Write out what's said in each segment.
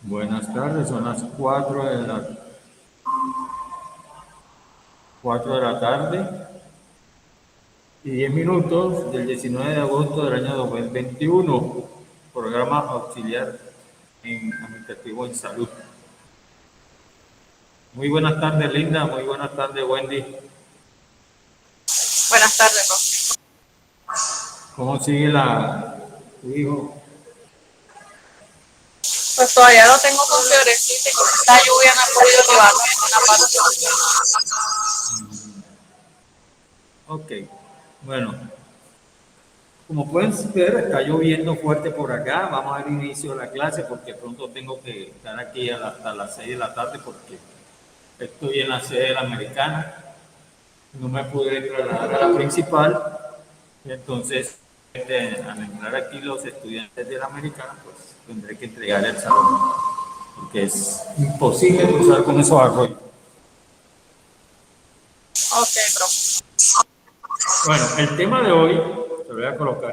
Buenas tardes, son las 4 de la tarde y 10 minutos del 19 de agosto del año 2021, programa auxiliar en administrativo en salud. Muy buenas tardes, Linda, muy buenas tardes, Wendy. Buenas tardes, profe. ¿Cómo sigue tu hijo? Pues todavía lo tengo con fiebrecita y con esta lluvia no he podido llevarlo en una parte. Ok, bueno, como pueden ver, está lloviendo fuerte por acá. Vamos a dar inicio a la clase porque pronto tengo que estar aquí hasta las 6 de la tarde porque estoy en la sede de la Americana. No me pude trasladar a la principal. Entonces, al entrar aquí los estudiantes de la Americana, pues tendré que entregar el salón porque es imposible cruzar con esos arroyos. Ok, profe. Bueno, el tema de hoy, lo voy a colocar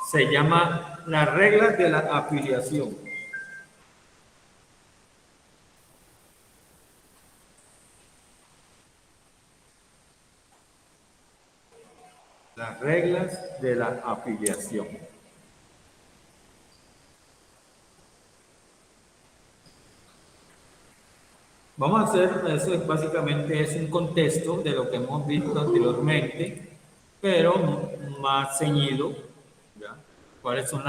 se llama las reglas de la afiliación. Las reglas de la afiliación. Vamos a hacer, eso básicamente es un contexto de lo que hemos visto anteriormente, pero más ceñido, ¿ya? ¿Cuáles son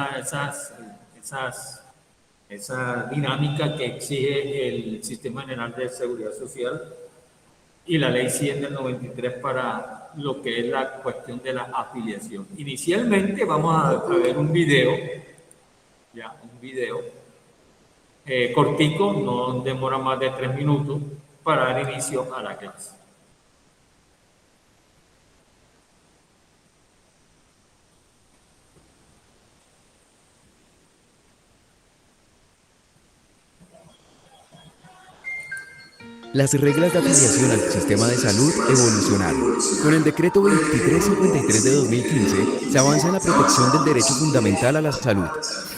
esa dinámica que exige el Sistema General de Seguridad Social y la Ley 100 del 93 para lo que es la cuestión de la afiliación? Inicialmente vamos a ver un video, ya, un video cortico, no demora más de 3 minutos para dar inicio a la clase. Las reglas de afiliación al sistema de salud evolucionaron. Con el decreto 2353 de 2015 se avanza en la protección del derecho fundamental a la salud.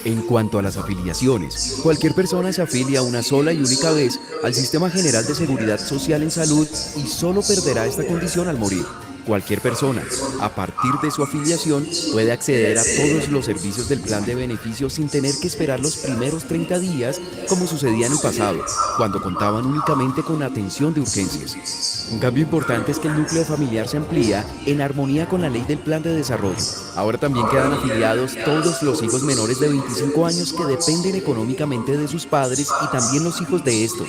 En cuanto a las afiliaciones, cualquier persona se afilia una sola y única vez al Sistema General de Seguridad Social en Salud y solo perderá esta condición al morir. Cualquier persona, a partir de su afiliación, puede acceder a todos los servicios del plan de beneficios sin tener que esperar los primeros 30 días, como sucedía en el pasado, cuando contaban únicamente con atención de urgencias. Un cambio importante es que el núcleo familiar se amplía en armonía con la ley del plan de desarrollo. Ahora también quedan afiliados todos los hijos menores de 25 años que dependen económicamente de sus padres y también los hijos de estos.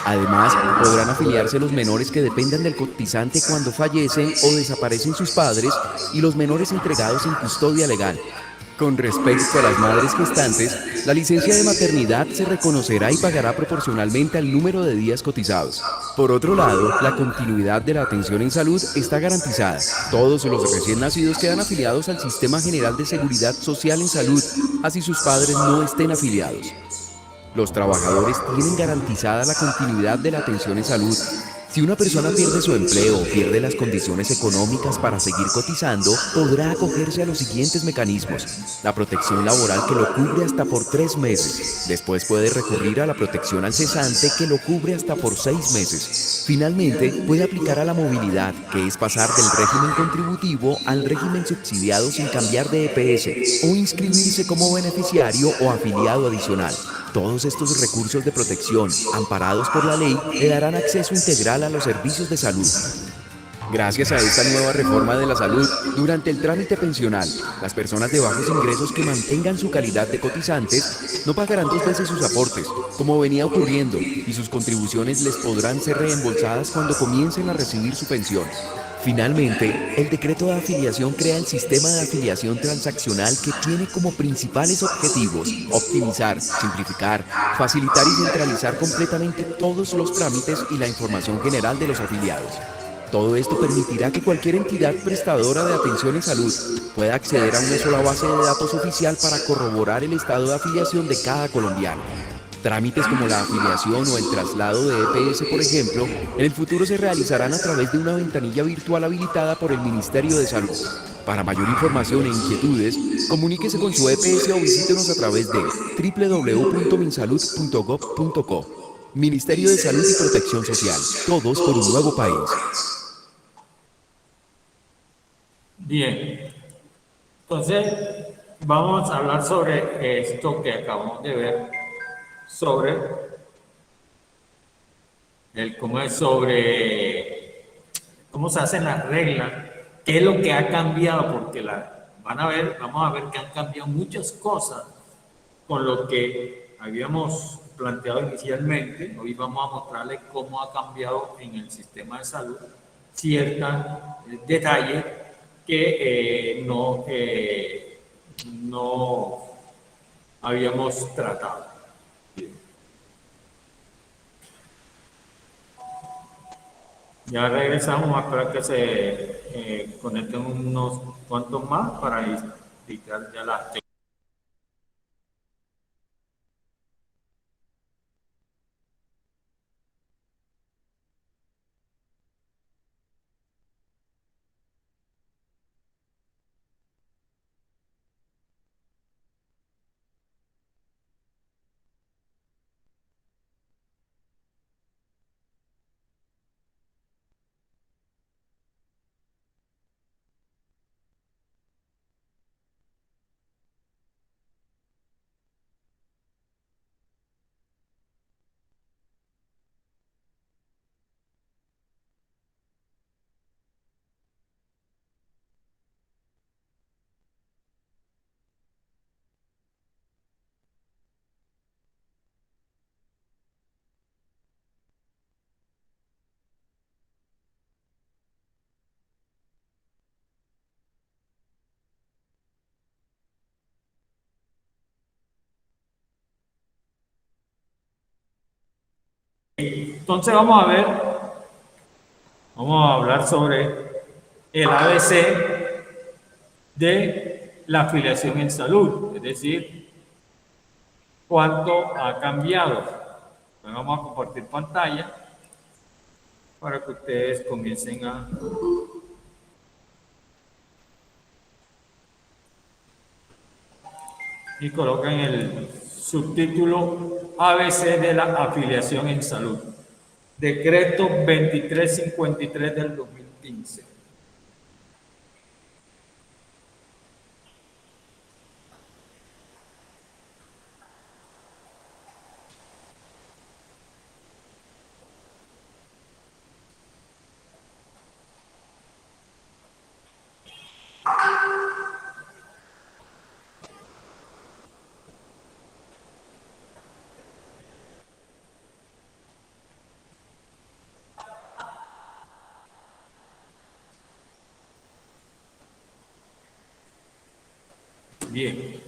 Además, podrán afiliarse los menores que dependan del cotizante cuando fallecen o desaparecen sus padres y los menores entregados en custodia legal. Con respecto a las madres gestantes, la licencia de maternidad se reconocerá y pagará proporcionalmente al número de días cotizados. Por otro lado, la continuidad de la atención en salud está garantizada. Todos los recién nacidos quedan afiliados al Sistema General de Seguridad Social en Salud, así sus padres no estén afiliados. Los trabajadores tienen garantizada la continuidad de la atención en salud. Si una persona pierde su empleo o pierde las condiciones económicas para seguir cotizando, podrá acogerse a los siguientes mecanismos. La protección laboral, que lo cubre hasta por 3 meses. Después puede recurrir a la protección al cesante, que lo cubre hasta por 6 meses. Finalmente, puede aplicar a la movilidad, que es pasar del régimen contributivo al régimen subsidiado sin cambiar de EPS, o inscribirse como beneficiario o afiliado adicional. Todos estos recursos de protección, amparados por la ley, le darán acceso integral a los servicios de salud. Gracias a esta nueva reforma de la salud, durante el trámite pensional, las personas de bajos ingresos que mantengan su calidad de cotizantes no pagarán 2 veces sus aportes, como venía ocurriendo, y sus contribuciones les podrán ser reembolsadas cuando comiencen a recibir su pensión. Finalmente, el decreto de afiliación crea el sistema de afiliación transaccional, que tiene como principales objetivos optimizar, simplificar, facilitar y centralizar completamente todos los trámites y la información general de los afiliados. Todo esto permitirá que cualquier entidad prestadora de atención en salud pueda acceder a una sola base de datos oficial para corroborar el estado de afiliación de cada colombiano. Trámites como la afiliación o el traslado de EPS, por ejemplo, en el futuro se realizarán a través de una ventanilla virtual habilitada por el Ministerio de Salud. Para mayor información e inquietudes, comuníquese con su EPS o visítenos a través de www.minsalud.gov.co. Ministerio de Salud y Protección Social. Todos por un nuevo país. Bien, entonces vamos a hablar sobre esto que acabamos de ver, sobre cómo se hacen las reglas, qué es lo que ha cambiado, porque vamos a ver que han cambiado muchas cosas con lo que habíamos planteado inicialmente. Hoy vamos a mostrarles cómo ha cambiado en el sistema de salud ciertos detalles que no habíamos tratado. Ya regresamos a esperar que se conecten unos cuantos más para indicar ya las. Entonces vamos a hablar sobre el ABC de la afiliación en salud, es decir, cuánto ha cambiado. Pues vamos a compartir pantalla para que ustedes comiencen y coloquen el subtítulo ABC de la afiliación en salud. Decreto 2353 del 2015. Bien.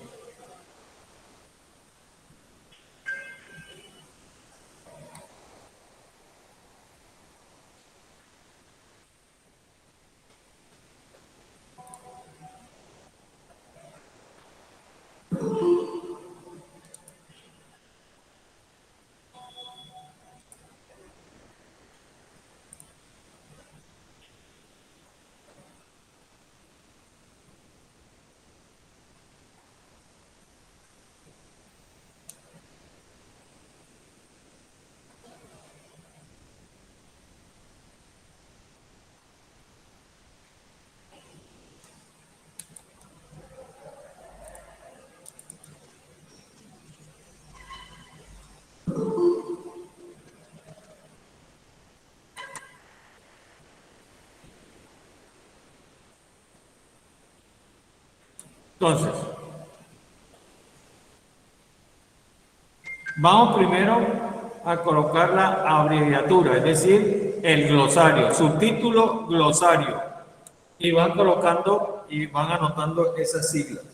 Entonces, vamos primero a colocar la abreviatura, es decir, el glosario, subtítulo glosario. Y van colocando y van anotando esas siglas.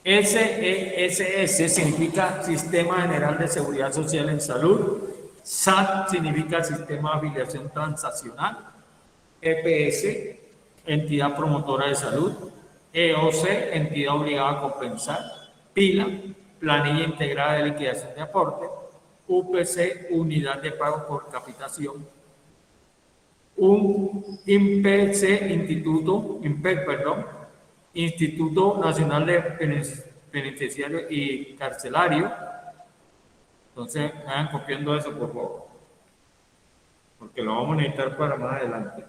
SESS significa Sistema General de Seguridad Social en Salud. SAT significa Sistema de Afiliación Transaccional. EPS, Entidad Promotora de Salud. EOC, Entidad Obligada a Compensar. PILA, Planilla Integrada de Liquidación de Aporte. UPC, Unidad de Pago por Capitación. Un INPC, Instituto Nacional de Penitenciario y Carcelario. Entonces, vayan copiando eso, por favor, porque lo vamos a necesitar para más adelante.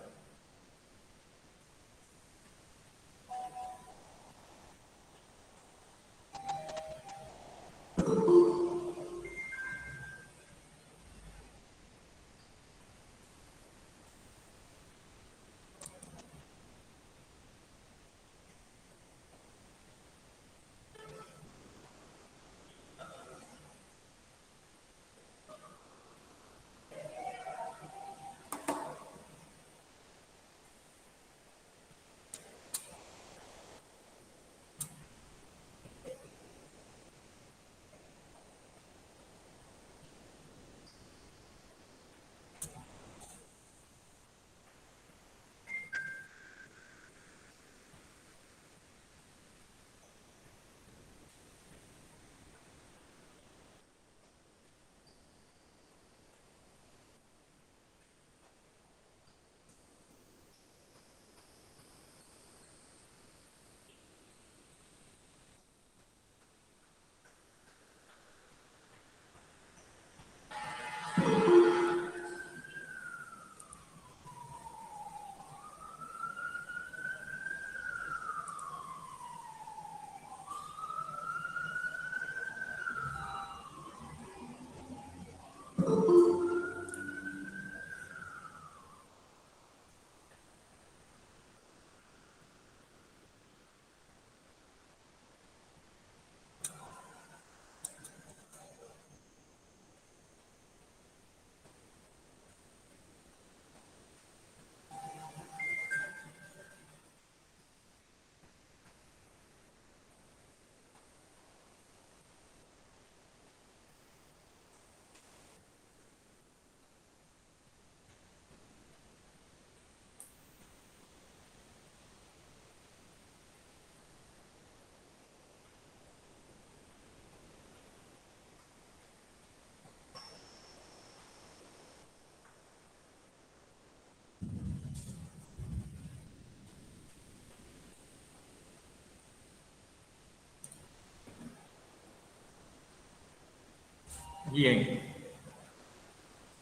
Bien,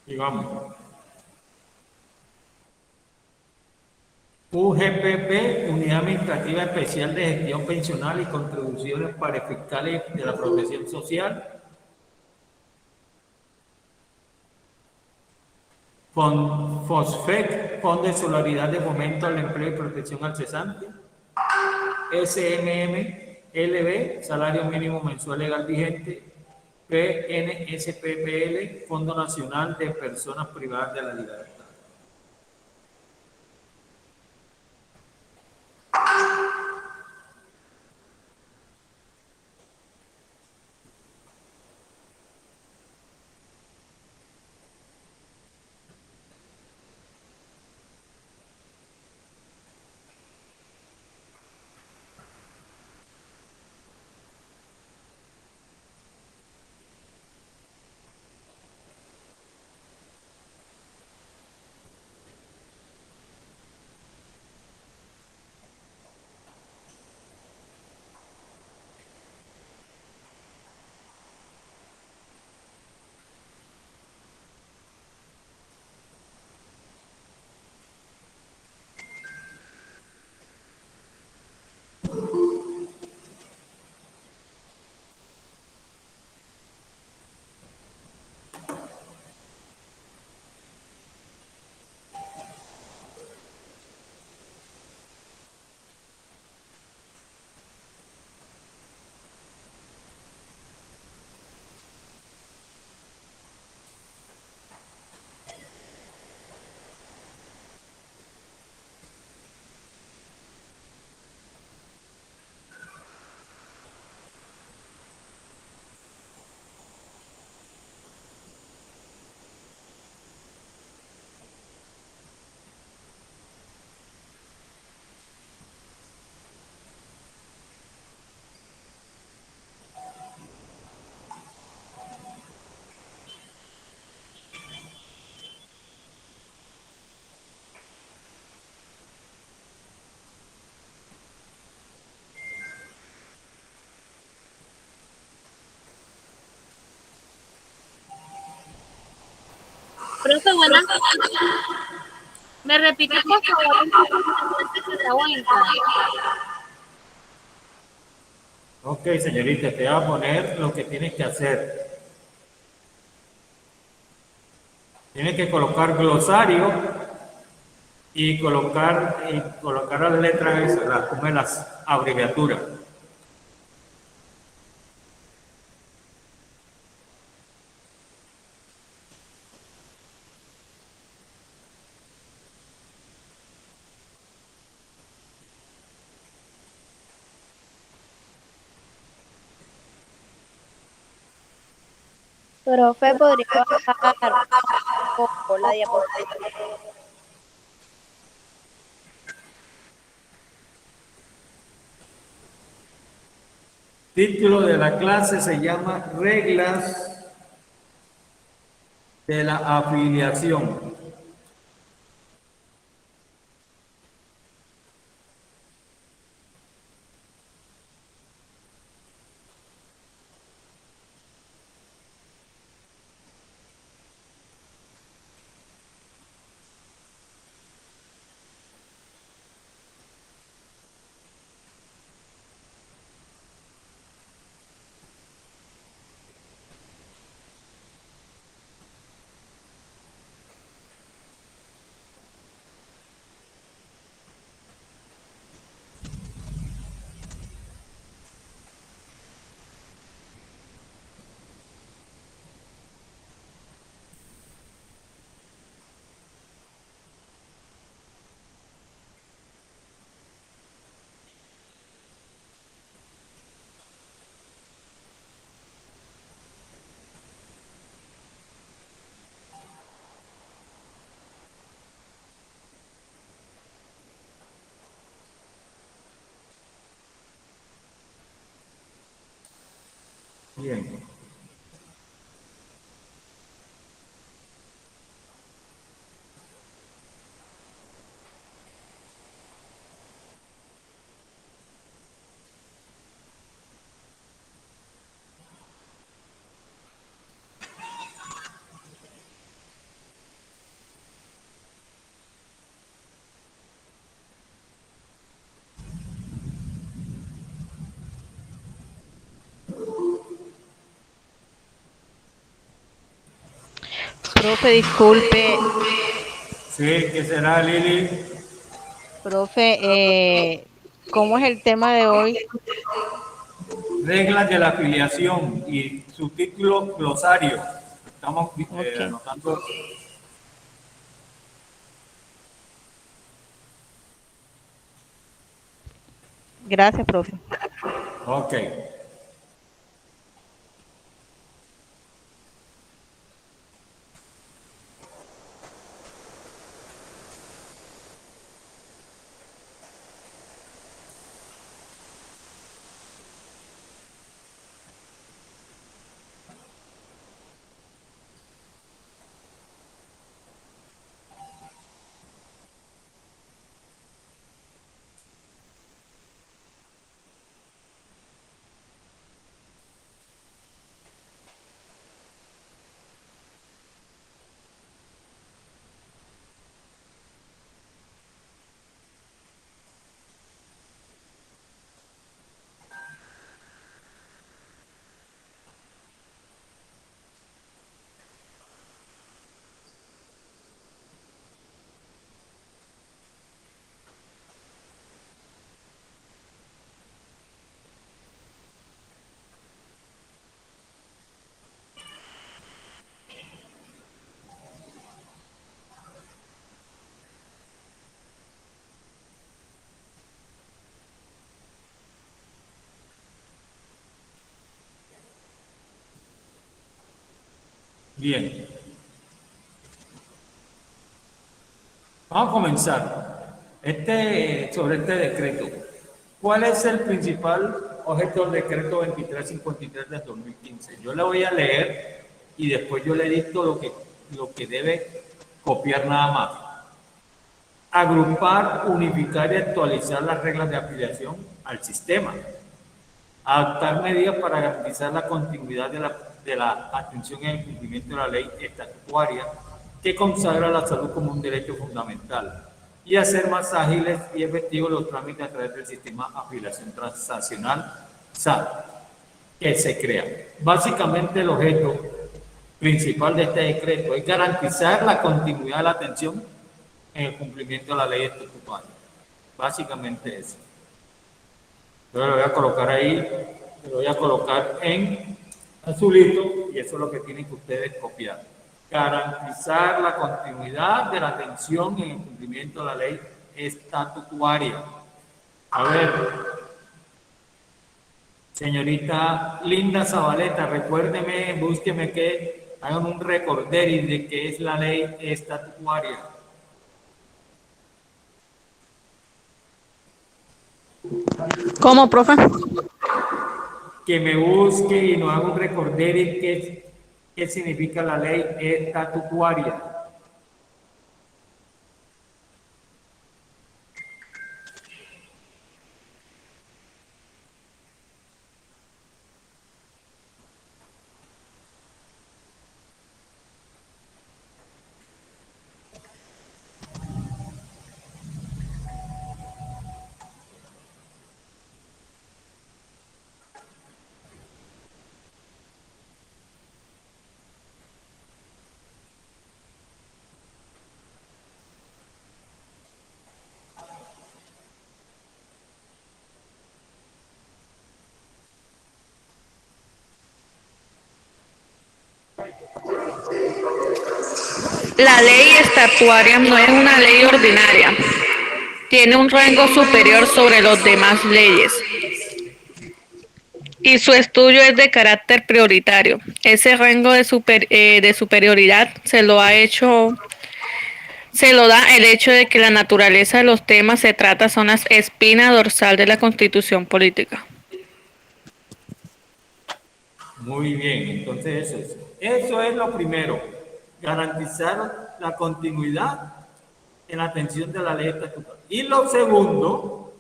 y vamos. UGPP, Unidad Administrativa Especial de Gestión Pensional y Contribuciones para Fiscales de la Protección Social. FOSFEC, Fondo de Solidaridad de Fomento al Empleo y Protección al Cesante. SMMLB, Salario Mínimo Mensual Legal Vigente. PNSPPL, Fondo Nacional de Personas Privadas de la Libertad. Profe, buenas noches. ¿Me repite, por favor, el nombre que acabo de entrar? Ok, señorita, te voy a poner lo que tienes que hacer. Tienes que colocar glosario y colocar las letras esas, como las abreviaturas. Profe, ¿podría bajar un poco la diapositiva? Título de la clase se llama Reglas de la afiliación. Bien. Profe, disculpe. Sí, ¿qué será, Lili? Profe, ¿cómo es el tema de hoy? Reglas de la afiliación y subtítulo glosario. Estamos Ok. anotando. Gracias, profe. Ok. Bien. Vamos a comenzar. Sobre este decreto. ¿Cuál es el principal objeto del decreto 2353 del 2015? Yo le voy a leer y después yo le dicto lo que debe copiar nada más. Agrupar, unificar y actualizar las reglas de afiliación al sistema. Adoptar medidas para garantizar la continuidad de la atención y el cumplimiento de la ley estatutaria. que consagra la salud como un derecho fundamental y hacer más ágiles y efectivos los trámites a través del sistema de afiliación transaccional SAT que se crea. Básicamente el objeto principal de este decreto es garantizar la continuidad de la atención en el cumplimiento de la ley estatutaria. Básicamente eso. Yo lo voy a colocar ahí, lo voy a colocar en azulito y eso es lo que tienen que ustedes copiar. Garantizar la continuidad de la atención en el cumplimiento de la ley estatutaria. A ver, señorita Linda Zabaleta, recuérdeme, búsqueme que hagan un recorderis de qué es la ley estatutaria. ¿Cómo, profe? Que me busque y nos haga un recorderis qué significa la ley estatutaria. La ley estatutaria no es una ley ordinaria. Tiene un rango superior sobre las demás leyes. Y su estudio es de carácter prioritario. Ese rango de superioridad se lo da el hecho de que la naturaleza de los temas se trata son las espina dorsal de la Constitución política. Muy bien, entonces eso es lo primero, garantizar la continuidad en la atención de la ley estatutaria. Y lo segundo,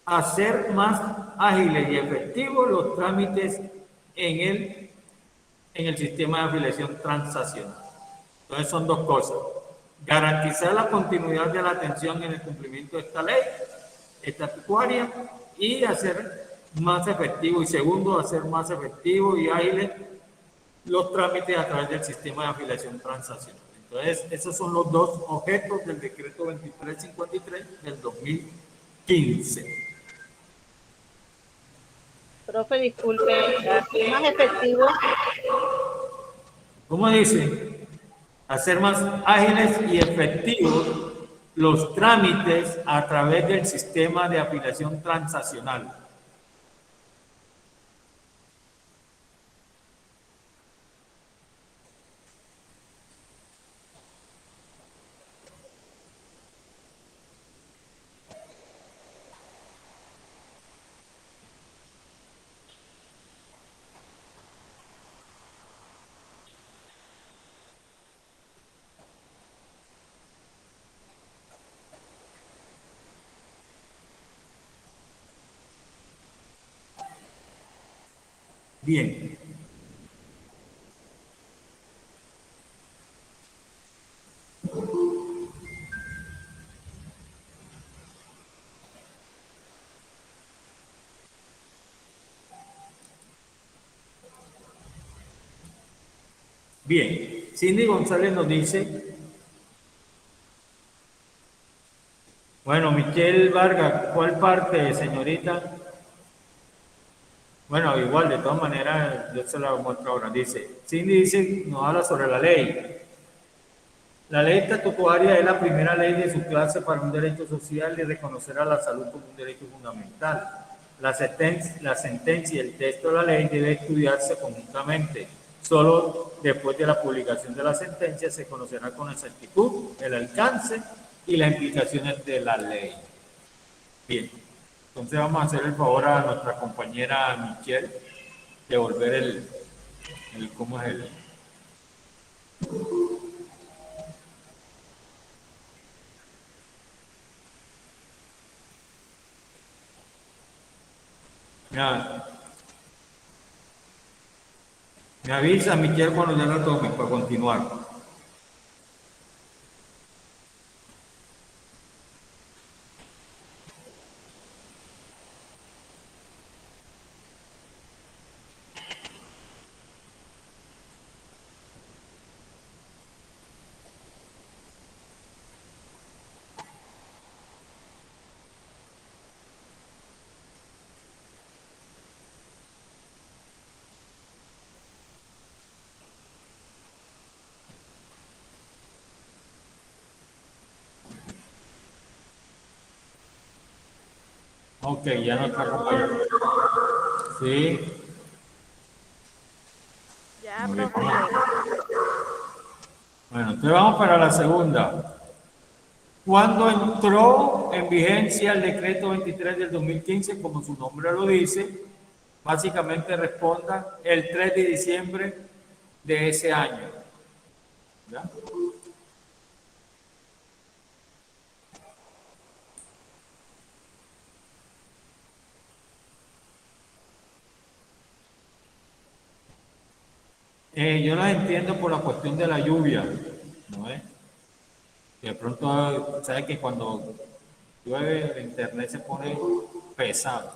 hacer más ágiles y efectivos los trámites en el sistema de afiliación transaccional. Entonces son dos cosas, garantizar la continuidad de la atención en el cumplimiento de esta ley estatutaria y hacer más efectivo, y segundo, hacer más efectivo y ágiles los trámites a través del sistema de afiliación transaccional. Entonces, esos son los dos objetos del decreto 2353 del 2015. Profe, disculpe, ¿es más efectivo? ¿Cómo dice? Hacer más ágiles y efectivos los trámites a través del sistema de afiliación transaccional. Bien. Bien, Cindy González nos dice, bueno, Michelle Vargas, ¿cuál parte, señorita? Bueno, igual, de todas maneras, yo se la muestro ahora. Dice, Cindy dice, nos habla sobre la ley. La ley estatutaria es la primera ley de su clase para un derecho social y reconocer a la salud como un derecho fundamental. La sentencia y el texto de la ley debe estudiarse conjuntamente. Solo después de la publicación de la sentencia se conocerá con exactitud el alcance y las implicaciones de la ley. Bien, entonces vamos a hacer el favor a nuestra compañera Michelle de volver el cómo es el... Me avisa, Miquel, cuando ya la tome para continuar. Ok, ya no está acompañando. Sí. Ya, Muy bien. profesor. Bueno, entonces vamos para la segunda. ¿Cuándo entró en vigencia el decreto 23 del 2015? Como su nombre lo dice, básicamente responda el 3 de diciembre de ese año. ¿Ya? Yo las entiendo por la cuestión de la lluvia, ¿no es? Que de pronto, ¿sabes que cuando llueve el internet se pone pesado?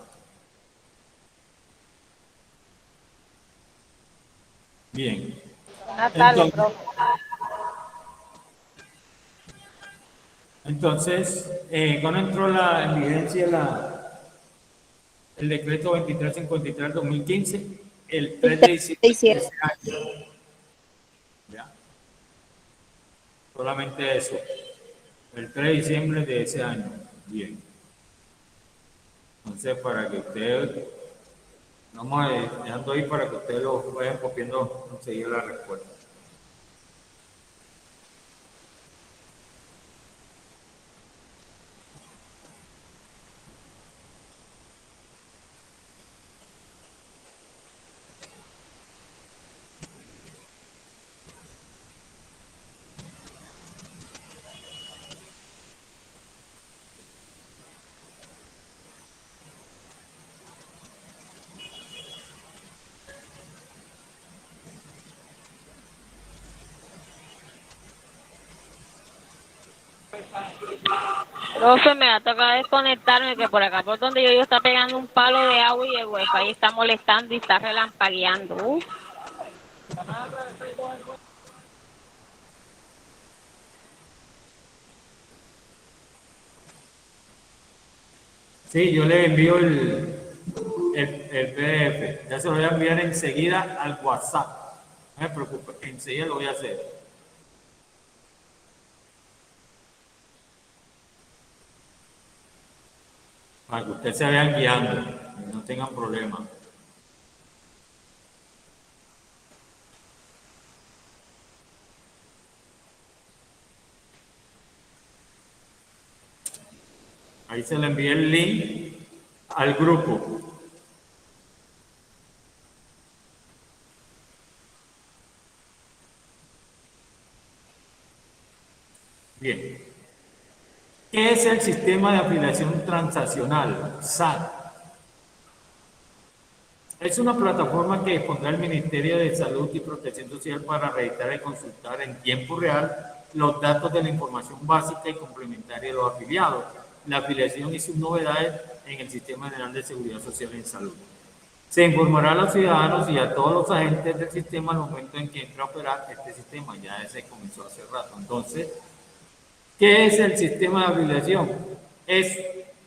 Bien. Buenas tardes, Entonces, profe. ¿cuándo entró en vigencia el decreto 2353 del 2015? El 3 de diciembre de ese año. ¿Ya? Solamente eso. El 3 de diciembre de ese año. Bien. Entonces, para que ustedes, vamos dejando ahí para que ustedes lo vayan copiando enseguida la respuesta. Profe, me va a tocar desconectarme, que por acá por donde yo vivo está pegando un palo de agua y el wifi está molestando y está relampagueando. Sí, yo le envío el PDF. Ya se lo voy a enviar enseguida al WhatsApp. No me preocupe, enseguida lo voy a hacer. Para que ustedes se vayan guiando y no tengan problemas. Ahí se le envié el link al grupo. Bien. ¿Qué es el sistema de afiliación transaccional? SAT. Es una plataforma que dispondrá el Ministerio de Salud y Protección Social para registrar y consultar en tiempo real los datos de la información básica y complementaria de los afiliados, la afiliación y sus novedades en el Sistema General de Seguridad Social en Salud. Se informará a los ciudadanos y a todos los agentes del sistema al momento en que entre a operar este sistema. Ya se comenzó hace rato. Entonces, ¿qué es el sistema de afiliación?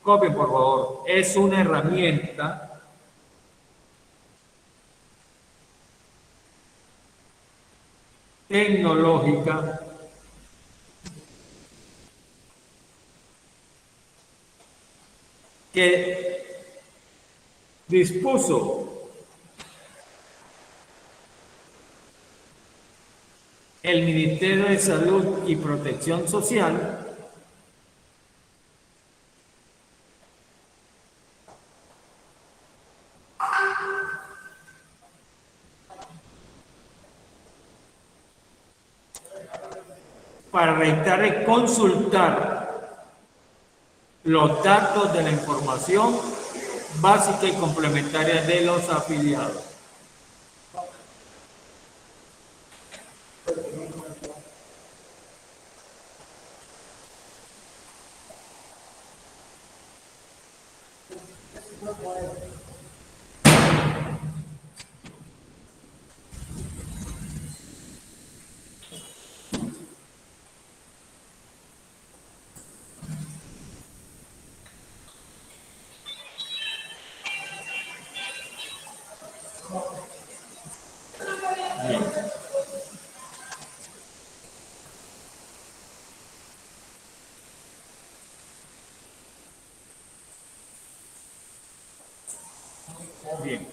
Copien por favor, es una herramienta tecnológica que dispuso el Ministerio de Salud y Protección Social para registrar y consultar los datos de la información básica y complementaria de los afiliados. Bien.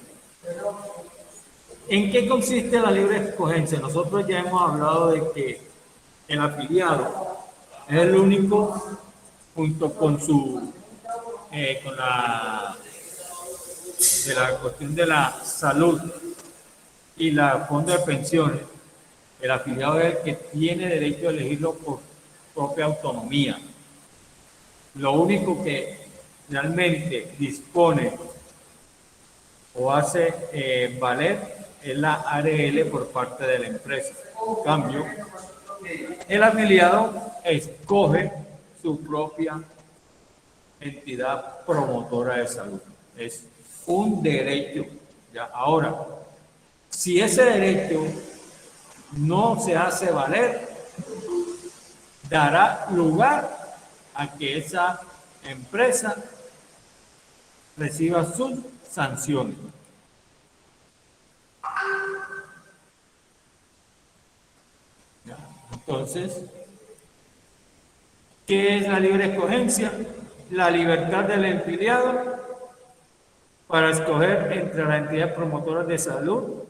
¿En qué consiste la libre escogencia? Nosotros ya hemos hablado de que el afiliado es el único, junto con con la cuestión de la salud y la fondo de pensiones, el afiliado es el que tiene derecho a elegirlo por propia autonomía. Lo único que realmente dispone o hace valer es la ARL por parte de la empresa. En cambio, el afiliado escoge su propia entidad promotora de salud. Es un derecho. ¿Ya? Ahora, si ese derecho no se hace valer, dará lugar a que esa empresa reciba sus sanciones. ¿Ya? Entonces, ¿qué es la libre escogencia? La libertad del empleado para escoger entre las entidades promotoras de salud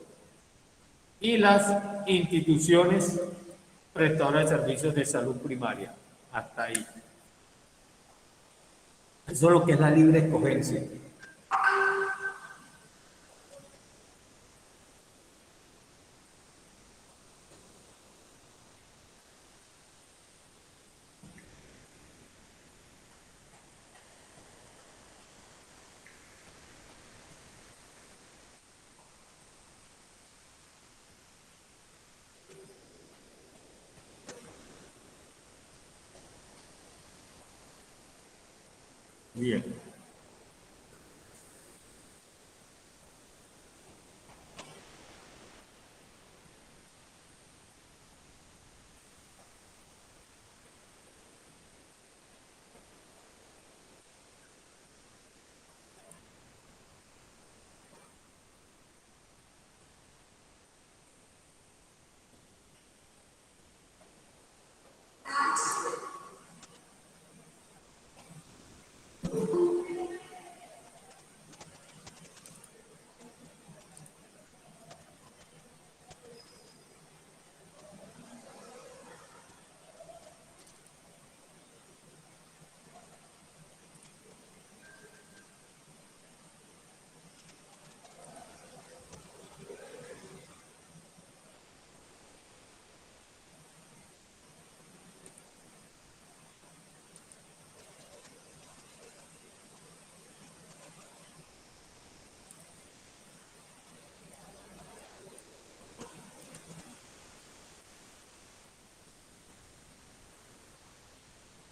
y las instituciones prestadoras de servicios de salud primaria. Hasta ahí. Eso es lo que es la libre escogencia. Bien.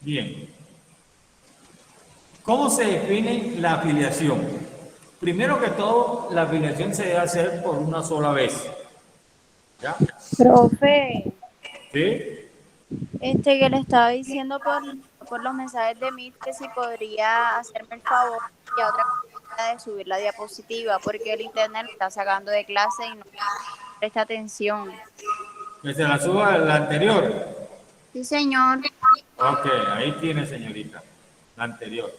Bien. ¿Cómo se define la afiliación? Primero que todo, la afiliación se debe hacer por una sola vez. ¿Ya? Profe, ¿Sí? que le estaba diciendo por los mensajes de Meet que si podría hacerme el favor y a otra cosa de subir la diapositiva porque el internet me está sacando de clase y no presta atención. Que se la suba a la anterior. Sí, señor. Ok, ahí tiene, señorita. La anterior.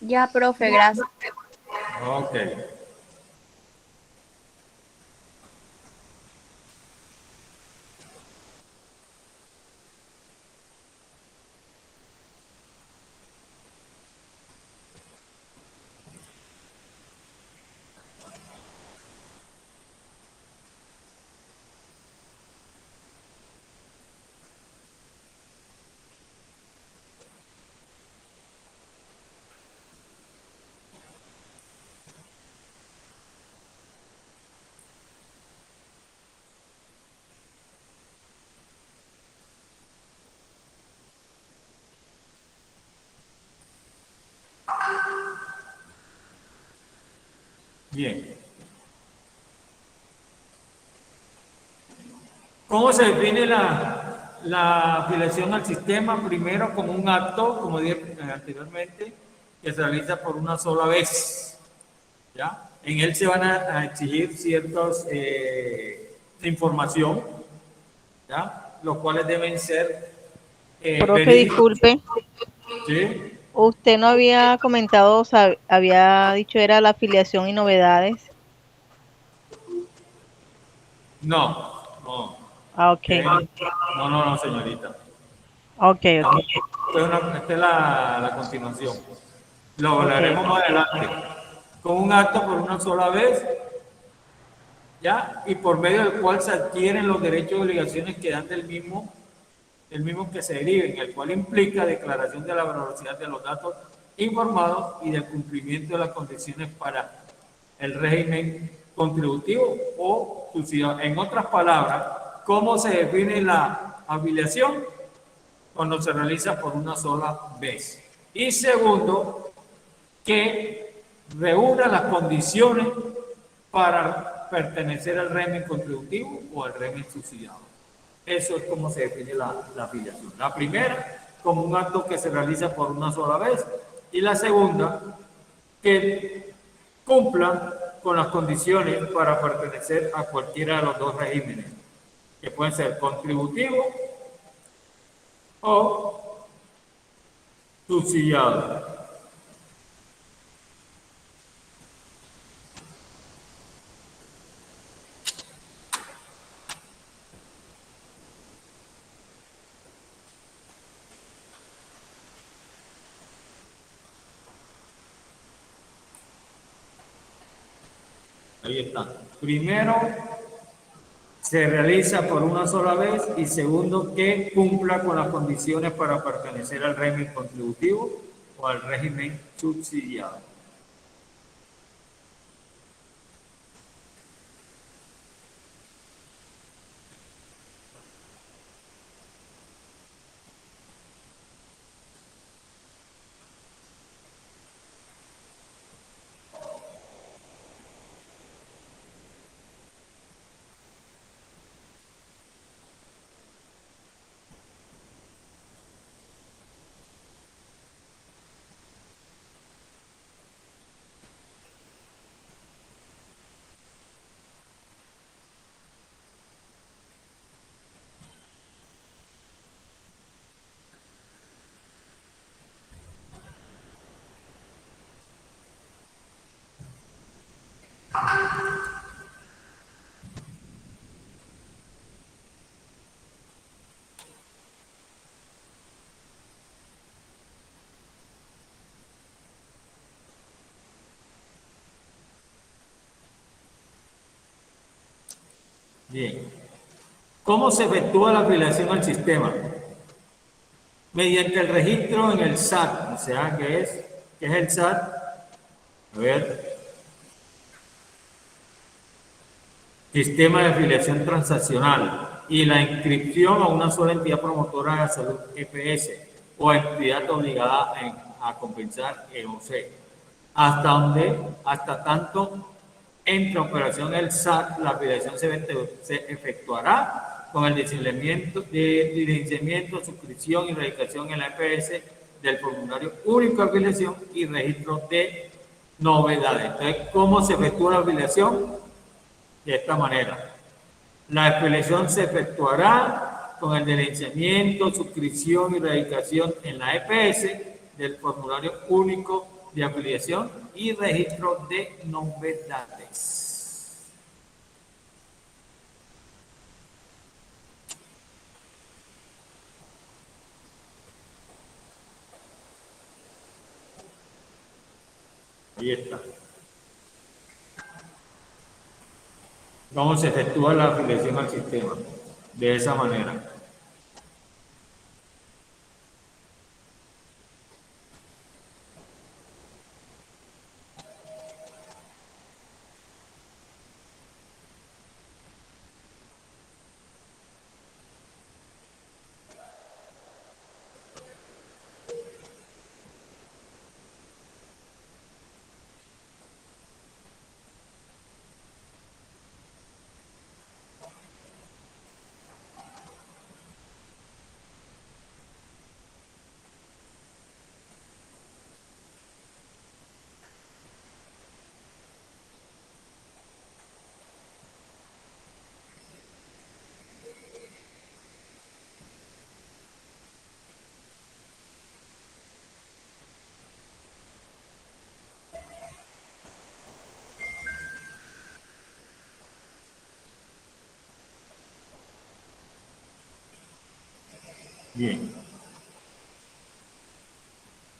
Ya, profe, gracias. Ok. Bien. ¿Cómo se define la afiliación al sistema? Primero, como un acto, como dije anteriormente, que se realiza por una sola vez. ¿Ya? En él se van a exigir ciertas información, ¿ya? Los cuales deben ser Profe, verídicos. disculpe, ¿Sí? usted no había comentado, o sea, había dicho era la afiliación y novedades. No, no. Ah, ok, No, señorita. ok, ok, Esta es la continuación. Lo ok. hablaremos más adelante. Con un acto por una sola vez, ¿ya? Y por medio del cual se adquieren los derechos y obligaciones que dan del mismo que se deriven, el cual implica declaración de la veracidad de los datos informados y del cumplimiento de las condiciones para el régimen contributivo o subsidiado. En otras palabras, ¿cómo se define la afiliación? Cuando se realiza por una sola vez. Y segundo, que reúna las condiciones para pertenecer al régimen contributivo o al régimen subsidiado. Eso es como se define la afiliación. La primera, como un acto que se realiza por una sola vez. Y la segunda, que cumplan con las condiciones para pertenecer a cualquiera de los dos regímenes, que pueden ser contributivo o subsidiado. Ahí está. Primero, se realiza por una sola vez y segundo, que cumpla con las condiciones para pertenecer al régimen contributivo o al régimen subsidiado. Bien. ¿Cómo se efectúa la afiliación al sistema? Mediante el registro en el SAT. O sea, ¿qué es el SAT? A ver. Sistema de afiliación transaccional y la inscripción a una sola entidad promotora de salud EPS o entidad obligada a compensar EOC. Hasta tanto entre operación el SAT, la afiliación se efectuará con el licenciamiento, suscripción y registración en la EPS del formulario único de afiliación y registro de novedades. Entonces, ¿cómo se efectúa la afiliación? De esta manera. La afiliación se efectuará con el licenciamiento, suscripción y registración en la EPS del formulario único de afiliación y registro de novedades. Ahí está. ¿Cómo se efectúa la afiliación al sistema? De esa manera. Bien.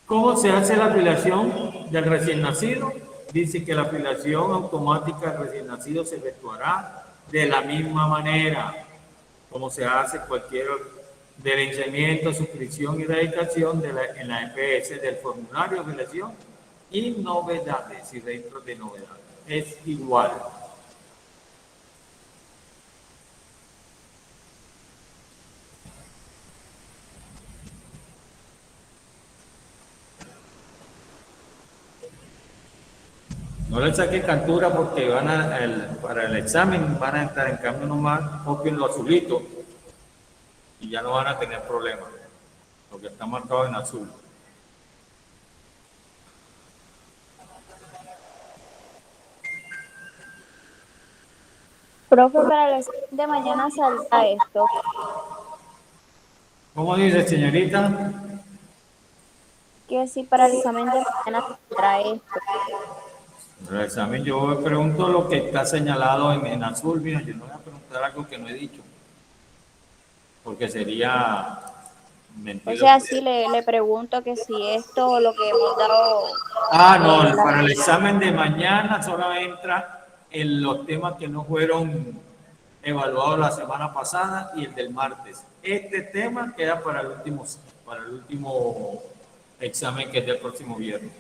¿Cómo se hace la afiliación del recién nacido? Dice que la afiliación automática del recién nacido se efectuará de la misma manera como se hace cualquier diligenciamiento, suscripción y registración en la EPS del formulario de afiliación y novedades y registro de novedades. Es igual. No le saque captura porque para el examen van a estar en cambio nomás, copien lo azulito y ya no van a tener problemas, porque está marcado en azul. Profe, para el examen de mañana saldrá esto. ¿Cómo dice, señorita? Que si para el examen de mañana saldrá esto. En el examen yo pregunto lo que está señalado en azul. Mira, yo no voy a preguntar algo que no he dicho, porque sería mentir O a sea, usted. sí le pregunto que si esto o lo que hemos dado. Ah, no, la- para el examen de mañana solo entra en los temas que no fueron evaluados la semana pasada y el del martes. Este tema queda para el último examen que es del próximo viernes.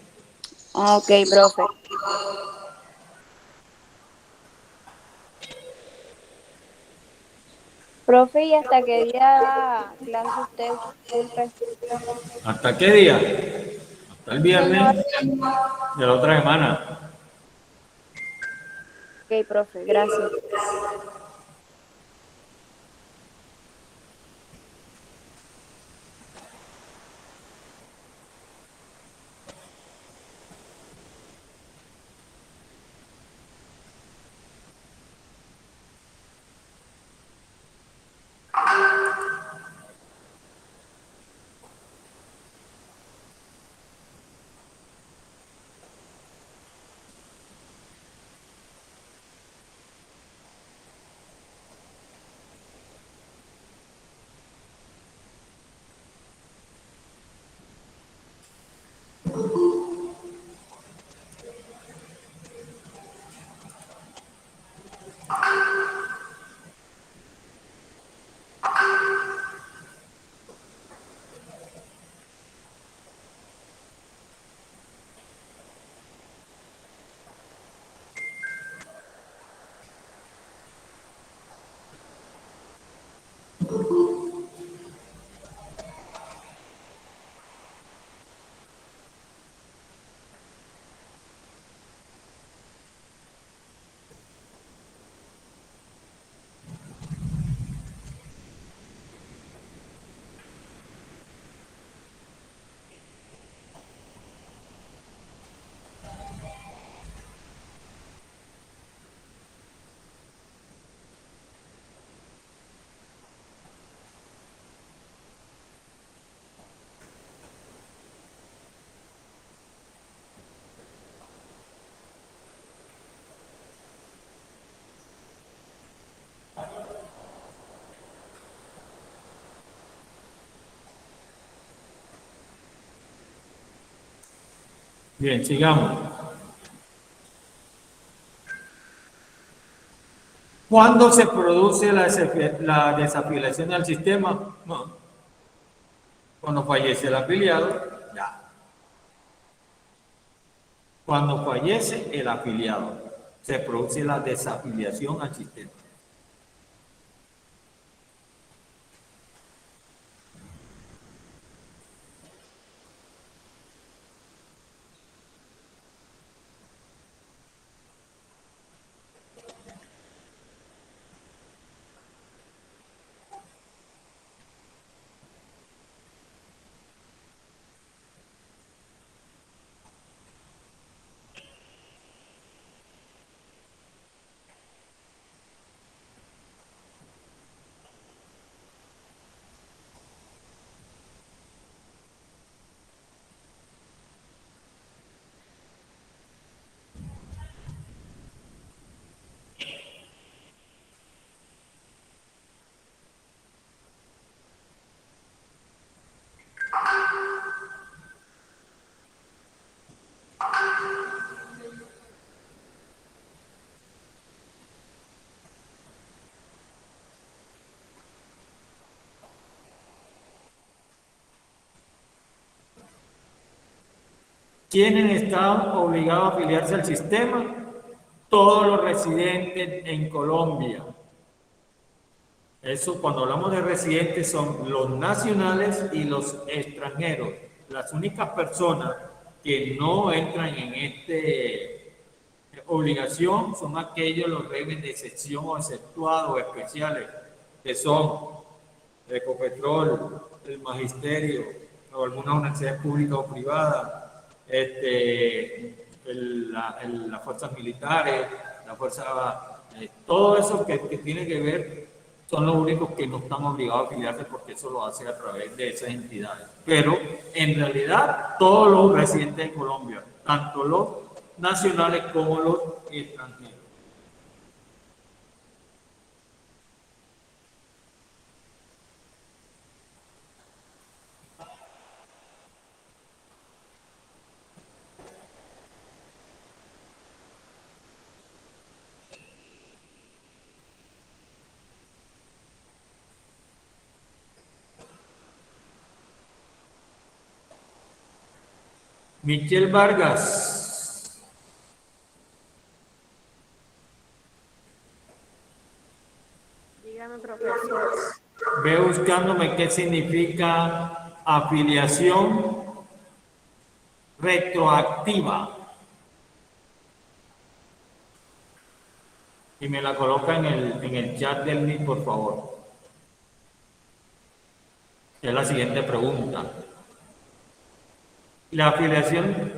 Ok, profe. Profe, ¿y hasta qué día da clase usted? Disculpe. ¿Hasta qué día? Hasta el Señor. viernes de la otra semana. Ok, profe, gracias. Bien, sigamos. ¿Cuándo se produce la desafiliación del sistema? No. Cuando fallece el afiliado, ya. Cuando fallece el afiliado, se produce la desafiliación al sistema. ¿Quiénes están obligados a afiliarse al sistema? Todos los residentes en Colombia. Eso, cuando hablamos de residentes, son los nacionales y los extranjeros. Las únicas personas que no entran en esta obligación son aquellos, los regímenes de excepción o exceptuados o especiales, que son Ecopetrol, el Magisterio, o algunas universidades públicas o privadas, las fuerzas militares, la fuerza, todo eso que tiene que ver, son los únicos que no están obligados a afiliarse porque eso lo hace a través de esas entidades. Pero en realidad todos los residentes de Colombia, tanto los nacionales como los extranjeros. Michelle Vargas. Dígame, profesor. Ve buscándome qué significa afiliación retroactiva. Y me la coloca en el chat del Meet, por favor. Es la siguiente pregunta. ¿La afiliación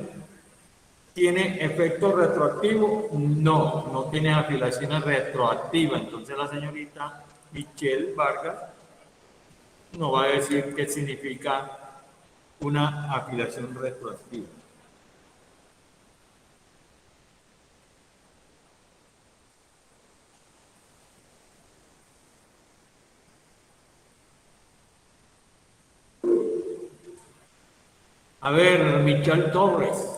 tiene efecto retroactivo? No, no tiene afiliaciones retroactivas. Entonces la señorita Michelle Vargas nos va a decir qué significa una afiliación retroactiva. A ver, Michelle Torres.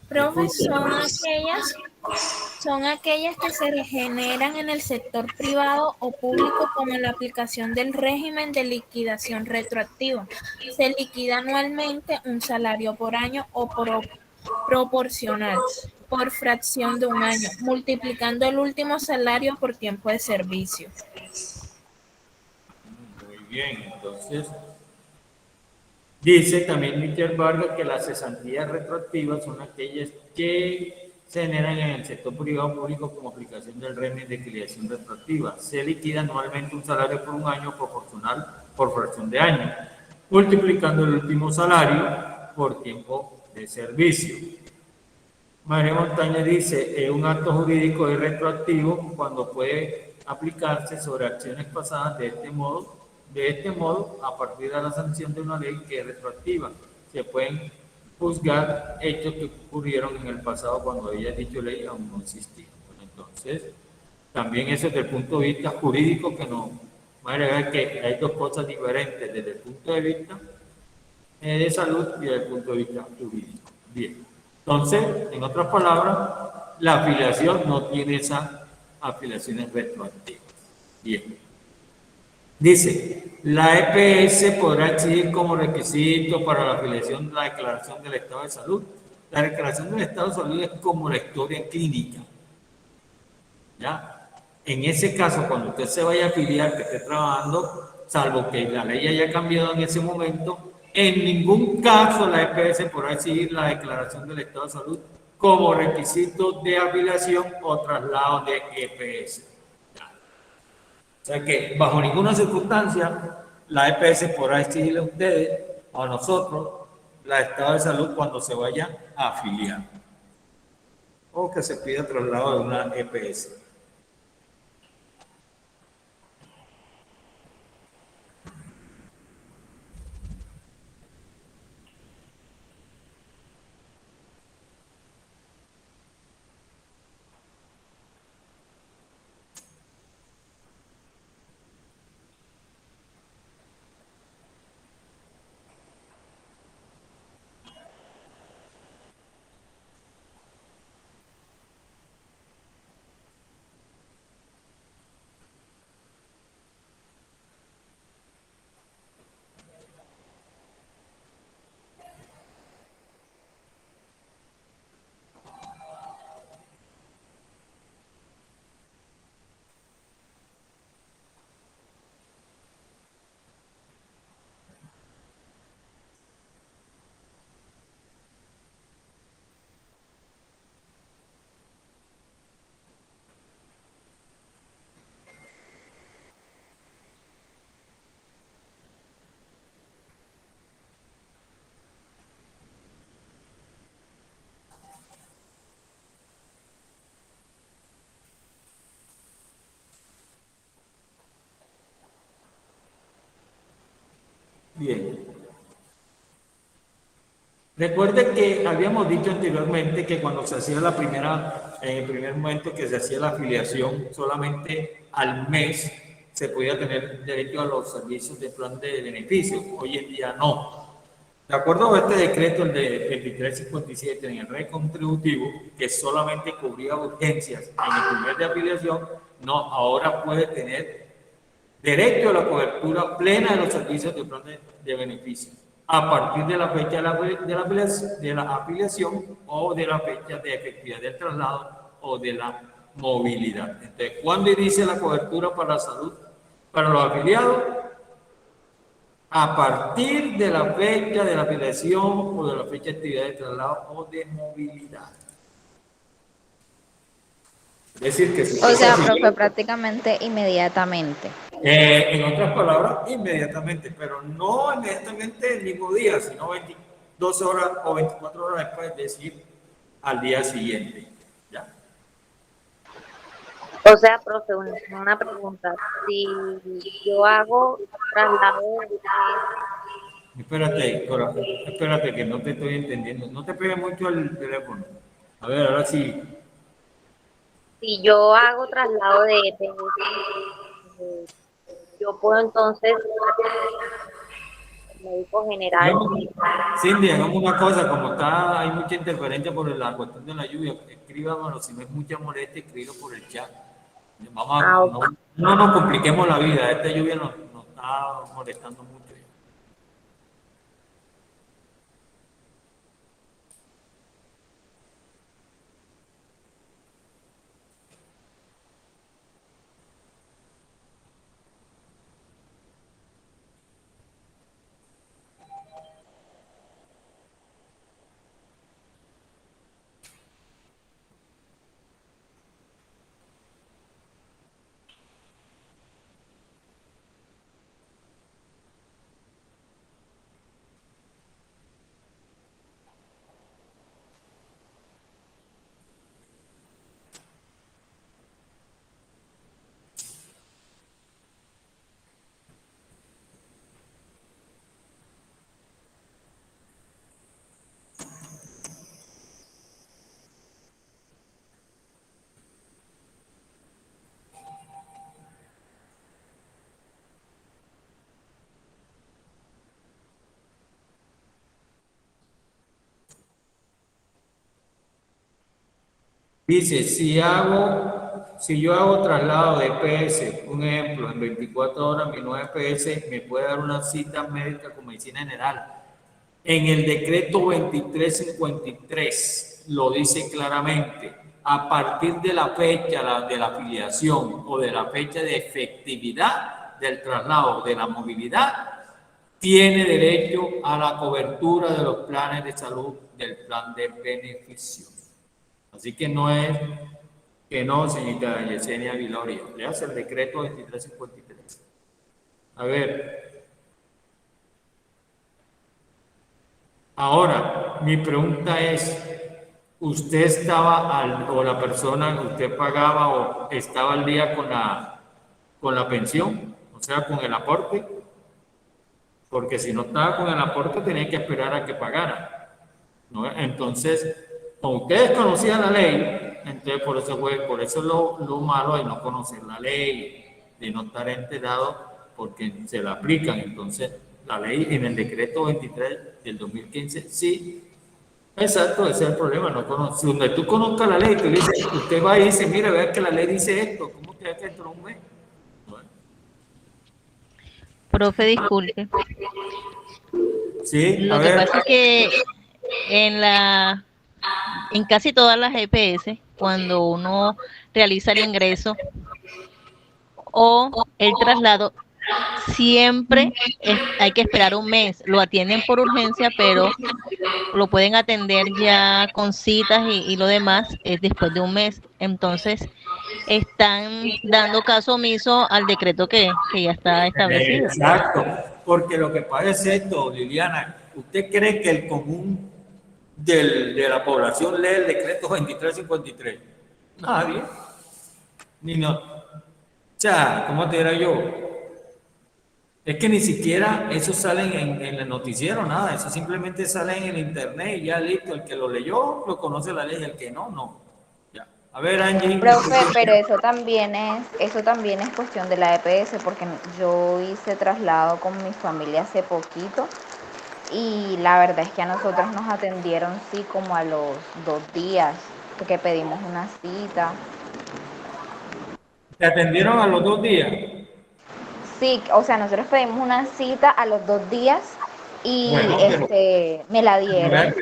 Profe, son aquellas que se generan en el sector privado o público como la aplicación del régimen de liquidación retroactiva. Se liquida anualmente un salario por año o proporcional por fracción de un año, multiplicando el último salario por tiempo de servicio. Muy bien, entonces dice también Michelle Vargas que las cesantías retroactivas son aquellas que se generan en el sector privado o público como aplicación del régimen de liquidación retroactiva. Se liquida anualmente un salario por un año proporcional por fracción de año, multiplicando el último salario por tiempo de servicio. María Montaña dice, un acto jurídico es retroactivo cuando puede aplicarse sobre acciones pasadas de este modo, a partir de la sanción de una ley que es retroactiva. Se pueden juzgar hechos que ocurrieron en el pasado cuando había dicho ley aún no existía. Bueno, entonces, también eso desde el punto de vista jurídico, que no va a agregar que hay dos cosas diferentes desde el punto de vista de salud y desde el punto de vista jurídico. Bien. Entonces, en otras palabras, la afiliación no tiene esas afiliaciones retroactivas. Bien. Dice, la EPS podrá exigir como requisito para la afiliación la declaración del estado de salud. La declaración del estado de salud es como la historia clínica. ¿Ya? En ese caso, cuando usted se vaya a afiliar, que esté trabajando, salvo que la ley haya cambiado en ese momento, en ningún caso la EPS podrá exigir la declaración del estado de salud como requisito de afiliación o traslado de EPS. O sea que bajo ninguna circunstancia la EPS podrá exigirle a ustedes o a nosotros la estado de salud cuando se vaya a afiliar o que se pida traslado de una EPS. Bien. Recuerde que habíamos dicho anteriormente que cuando se hacía en el primer momento que se hacía la afiliación, solamente al mes se podía tener derecho a los servicios de plan de beneficio. Hoy en día no. De acuerdo a este decreto, el de 2357 en el régimen contributivo, que solamente cubría urgencias en el primer de afiliación, no, ahora puede tener derecho a la cobertura plena de los servicios de plan de beneficio a partir de la fecha de la afiliación o de la fecha de efectividad del traslado o de la movilidad. Entonces, ¿cuándo inicia la cobertura para la salud para los afiliados? A partir de la fecha de la afiliación o de la fecha de actividad de traslado o de movilidad. Es decir, que si O usted se sea, afilia, profe, prácticamente inmediatamente. en otras palabras, inmediatamente, pero no inmediatamente el mismo día, sino 12 horas o 24 horas después, es decir, al día siguiente. ¿Ya? O sea, profe, una pregunta. Si yo hago traslado de Espérate, corazón, espérate que no te estoy entendiendo. No te pegues mucho al teléfono. A ver, ahora sí. si yo hago traslado de EPS, yo puedo entonces al médico general. Cindy, hagamos una cosa, como está, hay mucha interferencia por la cuestión de la lluvia, escríbamelo, si no es mucha molestia, escríbelo por el chat. Ah, No, no nos compliquemos la vida, esta lluvia nos está molestando mucho. Dice, si yo hago traslado de EPS, un ejemplo, en 24 horas mi nueva EPS me puede dar una cita médica con medicina general. En el decreto 2353 lo dice claramente, a partir de la fecha de la afiliación o de la fecha de efectividad del traslado, de la movilidad, tiene derecho a la cobertura de los planes de salud del plan de beneficio. Así que no es que no, señorita Yesenia Viloria, le hace el decreto 2353. A ver. Ahora, mi pregunta es, ¿usted estaba, o la persona que usted pagaba o estaba al día con la pensión? O sea, con el aporte. Porque si no estaba con el aporte, tenía que esperar a que pagara, ¿no? Entonces, como ustedes conocían la ley, entonces por eso lo malo de no conocer la ley, de no estar enterado, porque se la aplican. Entonces, la ley en el decreto 23 del 2015, sí, exacto, ese es el problema. No conoce, donde tú conozcas la ley, usted va y dice, mire, vea que la ley dice esto, ¿cómo te da que entró un mes? Bueno. Profe, disculpe. Sí, Lo que pasa es que en casi todas las EPS, cuando uno realiza el ingreso o el traslado, siempre hay que esperar un mes. Lo atienden por urgencia, pero lo pueden atender ya con citas y lo demás es después de un mes. Entonces, están dando caso omiso al decreto que ya está establecido. Exacto, porque lo que pasa es esto, Liliana, ¿usted cree que el común de la población lee el decreto 2353? Nadie. Ni no. O sea, ¿cómo te diré yo? Es que ni siquiera eso sale en el noticiero, nada, eso simplemente sale en el internet y ya listo, el que lo leyó lo conoce la ley, el que no, no. Ya. A ver, Angie. Profe, pero eso también es cuestión de la EPS, porque yo hice traslado con mi familia hace poquito y la verdad es que a nosotros nos atendieron sí como a los 2 días, porque pedimos una cita. ¿Te atendieron a los 2 días? Sí, o sea, nosotros pedimos una cita a los 2 días y Bueno, me la dieron.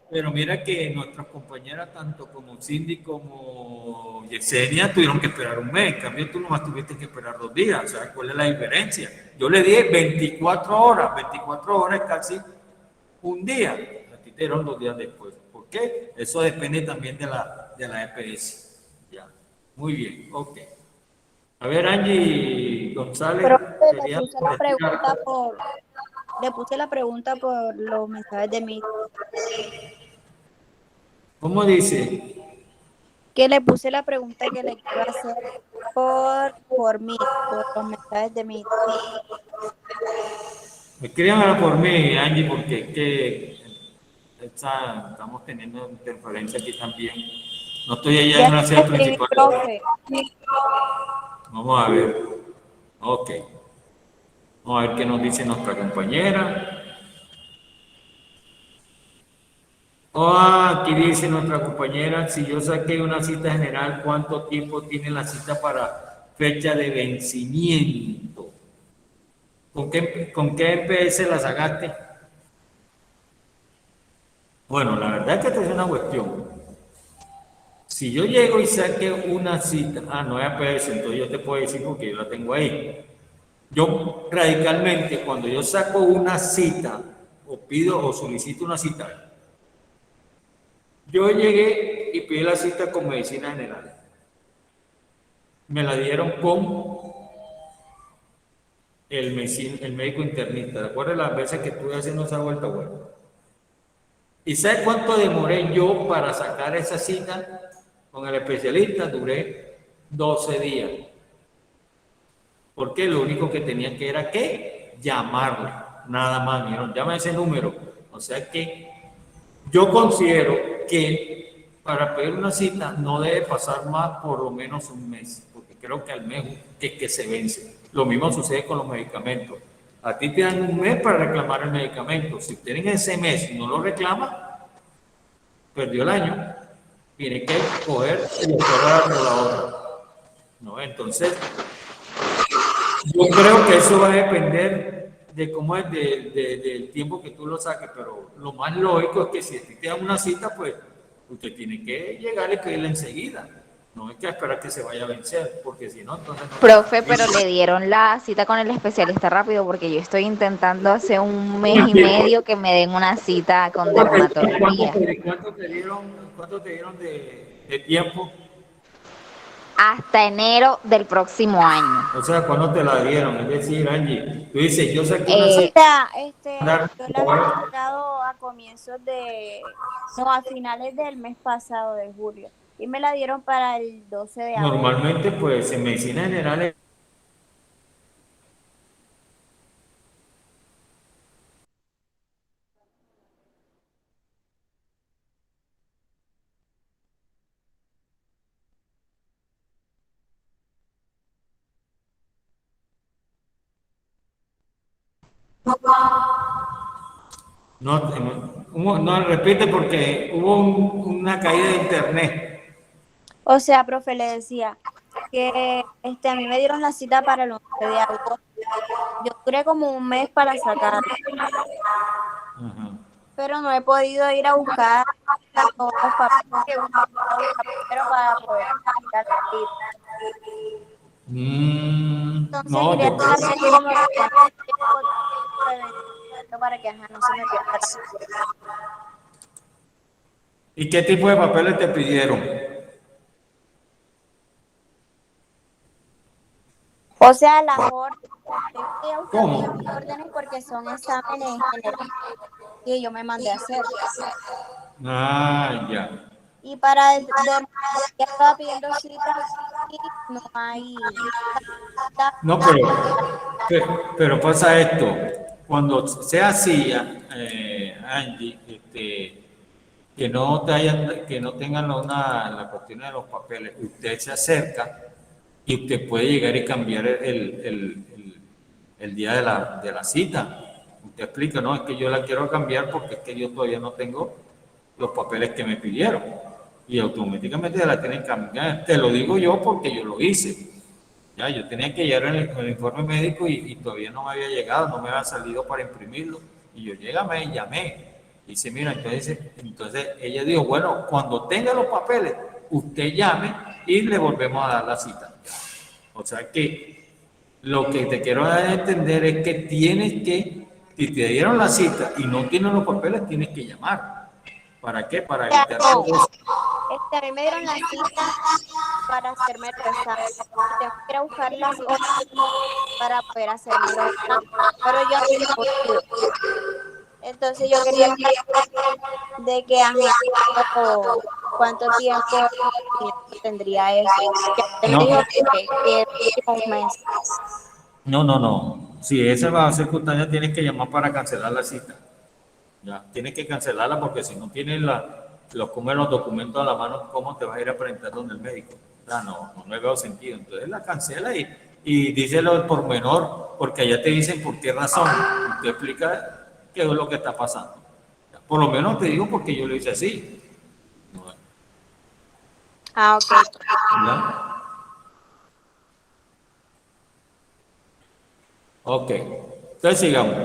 Pero mira que nuestras compañeras, tanto como Cindy como Yesenia, tuvieron que esperar un mes. En cambio, tú nomás tuviste que esperar 2 días. O sea, ¿cuál es la diferencia? Yo le di 24 horas. 24 horas es casi un día. A ti te dieron 2 días después. ¿Por qué? Eso depende también de la EPS. Ya. Muy bien. Ok. A ver, Angie González. Profe, le puse la pregunta por los mensajes de Meet. ¿Cómo dice? Que le puse la pregunta que le quiero hacer por Meet, por los mensajes de Meet. Escríbanmela por mí, Angie, porque es que estamos teniendo interferencia aquí también. No estoy allá en la sede principal. Profe. Vamos a ver. Ok. Vamos a ver qué nos dice nuestra compañera. Aquí dice nuestra compañera, si yo saqué una cita general, ¿cuánto tiempo tiene la cita para fecha de vencimiento? ¿Con qué EPS la sacaste? Bueno, la verdad es que esta es una cuestión. Si yo llego y saque una cita, no es EPS, entonces yo te puedo decir porque yo la tengo ahí. Yo radicalmente, cuando yo saco una cita, o pido o solicito una cita, yo llegué y pedí la cita con medicina general. Me la dieron con el médico internista. ¿De acuerdo? Las veces que estuve haciendo esa vuelta, bueno. ¿Y sabes cuánto demoré yo para sacar esa cita con el especialista? Duré 12 días. Porque lo único que tenía que era que llamarle. Nada más, ¿vieron? Llama ese número. O sea que yo considero que para pedir una cita no debe pasar más por lo menos un mes, porque creo que al mes que se vence. Lo mismo sucede con los medicamentos. A ti te dan un mes para reclamar el medicamento. Si usted en ese mes no lo reclama, perdió el año. tiene que coger y operar por la otra, ¿no? Entonces, yo creo que eso va a depender de cómo es del tiempo que tú lo saques, pero lo más lógico es que si te dan una cita, pues usted tiene que llegar y pedirla enseguida. No hay que esperar que se vaya a vencer, porque si no, entonces no. Profe, pero le dieron la cita con el especialista rápido porque yo estoy intentando hace un mes y medio que me den una cita con dermatología. ¿Cuánto te dieron de tiempo? Hasta enero del próximo año. O sea, ¿cuándo te la dieron? Es decir, Angie, tú dices, yo sé que O una sea, cita... yo la había sacado a comienzos no, a finales del mes pasado, de julio, y me la dieron para el 12 de agosto. Normalmente, pues, en medicina general no, repite porque hubo una caída de internet. O sea, profe, le decía que a mí me dieron la cita para el 11 de agosto. Yo duré como un mes para sacarla, pero no he podido ir a buscar los papeles que uno va a buscar primero para poder sacar la cita. Entonces No, quería yo saber cómo para que no se me pierda la cita. ¿Y qué tipo de papeles te pidieron? O sea, las órdenes, estoy a buscar ¿Cómo? las órdenes porque son exámenes generales que yo me mandé a hacer. Ah, ya. Y para ya estaba pidiendo citas y no hay. No, pero pasa esto. Cuando sea así, Angie, que no tengan la cuestión de los papeles, usted se acerca y usted puede llegar y cambiar el día de la cita. Usted explica, no, es que yo la quiero cambiar porque es que yo todavía no tengo los papeles que me pidieron. Y automáticamente la tienen que cambiar. Te lo digo yo porque yo lo hice. Ya, yo tenía que llegar el informe médico y todavía no me había llegado, no me había salido para imprimirlo. Y yo llamé. Y dice, mira, entonces ella dijo, bueno, cuando tenga los papeles, usted llame y le volvemos a dar la cita. O sea que lo que te quiero dar a entender es que si te dieron la cita y no tienes los papeles, tienes que llamar. ¿Para qué? Para evitar todo eso. A mí me dieron la cita para hacerme el examen. Tengo que ir a buscar las horas para poder hacerme los exámenes. Pero yo no he podido. Entonces yo quería saber de que cuánto tiempo tendría eso. Ya me dijo que un mes. No. Si esa va a ser circunstancia, tienes que llamar para cancelar la cita. Ya, tienes que cancelarla porque si no tienes los documentos a la mano, ¿cómo te vas a ir a presentar donde el médico? No le veo sentido. Entonces la cancela y díselo por menor, porque allá te dicen por qué razón. Y te explica qué es lo que está pasando. Por lo menos te digo porque yo lo hice así. Ah, ok. ¿Ya? Ok. Entonces sigamos.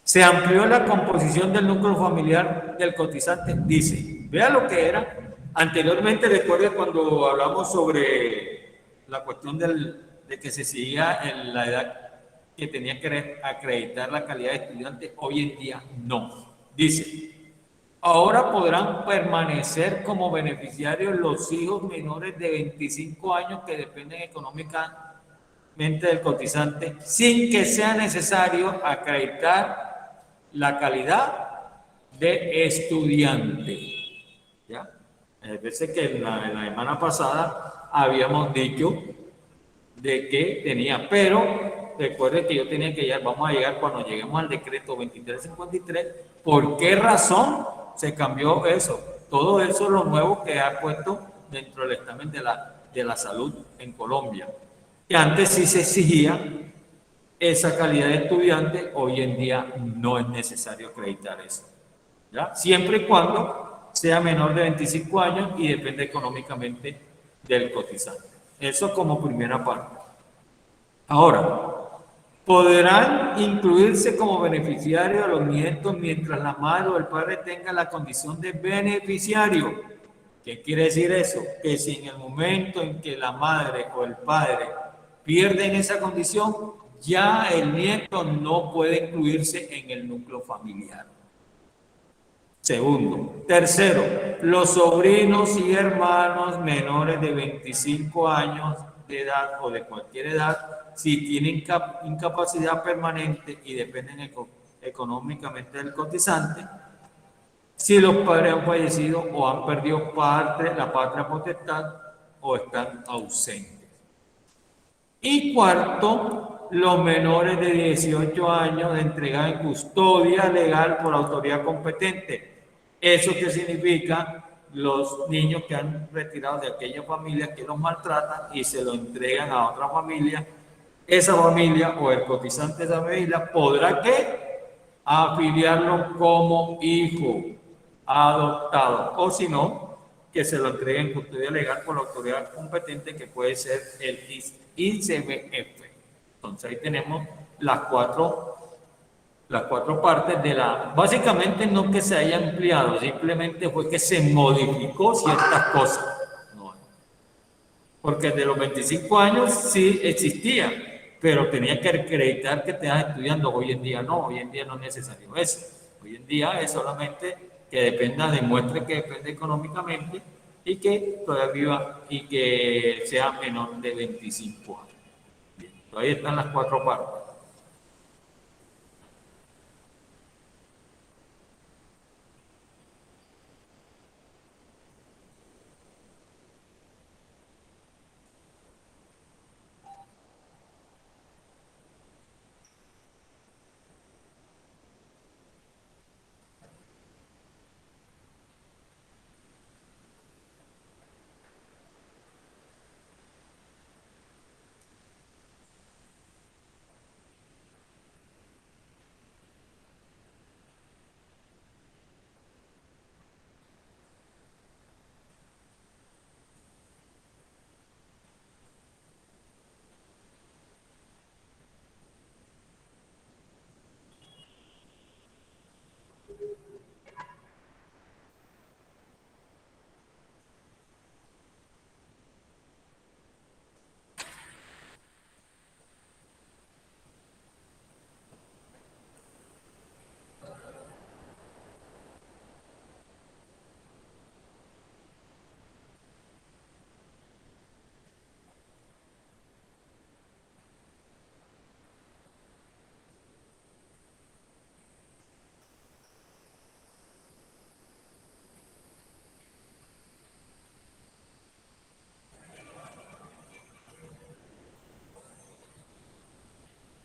Se amplió la composición del núcleo familiar del cotizante. Dice, vea lo que era. Anteriormente, recuerde cuando hablamos sobre la cuestión de que se seguía en la edad que tenía que acreditar la calidad de estudiante, hoy en día no. Dice, ahora podrán permanecer como beneficiarios los hijos menores de 25 años que dependen económicamente del cotizante sin que sea necesario acreditar la calidad de estudiante. ¿Ya? Veces que en la semana pasada habíamos dicho de que tenía, pero recuerden que yo tenía que llegar, vamos a llegar cuando lleguemos al decreto 2353, ¿por qué razón se cambió eso? Todo eso es lo nuevo que ha puesto dentro del examen de la salud en Colombia, que antes sí se exigía esa calidad de estudiante, hoy en día no es necesario acreditar eso, ¿ya? Siempre y cuando sea menor de 25 años y depende económicamente del cotizante. Eso como primera parte. Ahora, podrán incluirse como beneficiarios a los nietos mientras la madre o el padre tenga la condición de beneficiario. ¿Qué quiere decir eso? Que si en el momento en que la madre o el padre pierden esa condición, ya el nieto no puede incluirse en el núcleo familiar. Segundo. Tercero, los sobrinos y hermanos menores de 25 años de edad o de cualquier edad, si tienen incapacidad permanente y dependen económicamente del cotizante, si los padres han fallecido o han perdido la patria potestad o están ausentes. Y cuarto, los menores de 18 años entregados en custodia legal por autoridad competente. ¿Eso qué significa? Los niños que han retirado de aquella familia que los maltratan y se lo entregan a otra familia. Esa familia o el cotizante de esa familia podrá ¿qué? Afiliarlo como hijo adoptado, o si no, que se lo entreguen en custodia legal por la autoridad competente, que puede ser el ICBF. Entonces ahí tenemos las cuatro partes de la... Básicamente no que se haya ampliado, simplemente fue que se modificó ciertas cosas. No. Porque de los 25 años sí existía, pero tenía que acreditar que te estás estudiando. Hoy en día no es necesario eso. Hoy en día es solamente que demuestre que depende económicamente y que todavía viva y que sea menor de 25 años. Bien, ahí están las cuatro partes.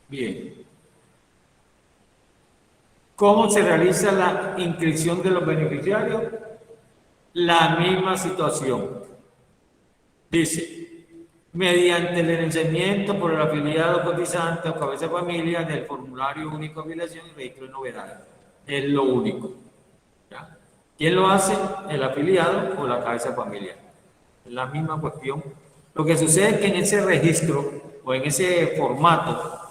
Bien. ¿Cómo se realiza la inscripción de los beneficiarios? La misma situación. Dice, mediante el enlazamiento por el afiliado cotizante o cabeza de familia del formulario único de afiliación y registro de novedades. Es lo único. ¿Ya? ¿Quién lo hace? El afiliado o la cabeza de familia. Es la misma cuestión. Lo que sucede es que en ese registro o en ese formato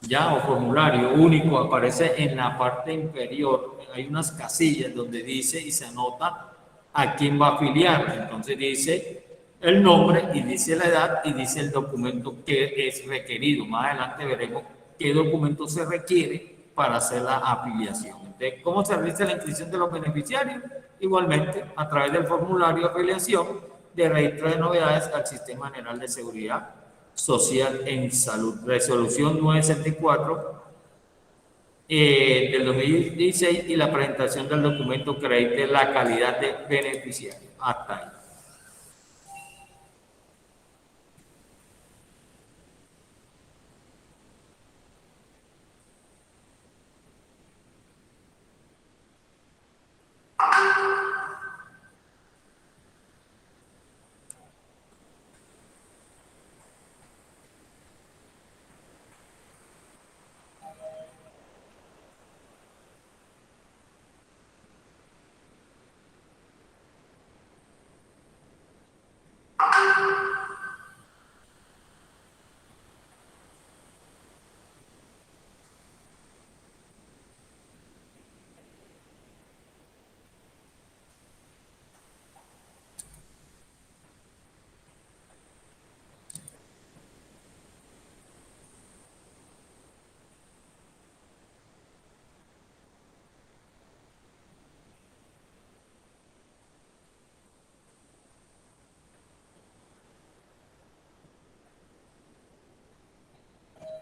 ya o formulario único aparece en la parte inferior, hay unas casillas donde dice y se anota a quién va a afiliar. Entonces dice el nombre y dice la edad y dice el documento que es requerido. Más adelante veremos qué documento se requiere para hacer la afiliación. Entonces, ¿cómo se realiza la inscripción de los beneficiarios? Igualmente a través del formulario de afiliación de registro de novedades al Sistema General de Seguridad Social en Salud. Resolución 964 del 2016 y la presentación del documento que acredite la calidad de beneficiario. Hasta ahí.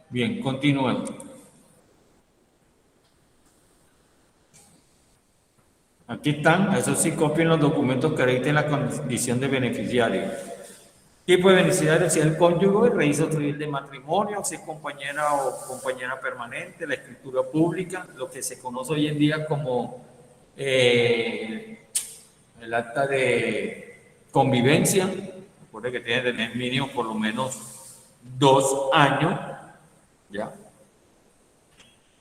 Bien, continuemos. Aquí están, eso sí, copien los documentos que acrediten la condición de beneficiario. Tipo de beneficiario, si es el cónyuge, el registro civil de matrimonio, si es compañera o compañera permanente, la escritura pública, lo que se conoce hoy en día como el acta de convivencia. Recuerde que tiene que tener mínimo por lo menos 2 años, ¿ya?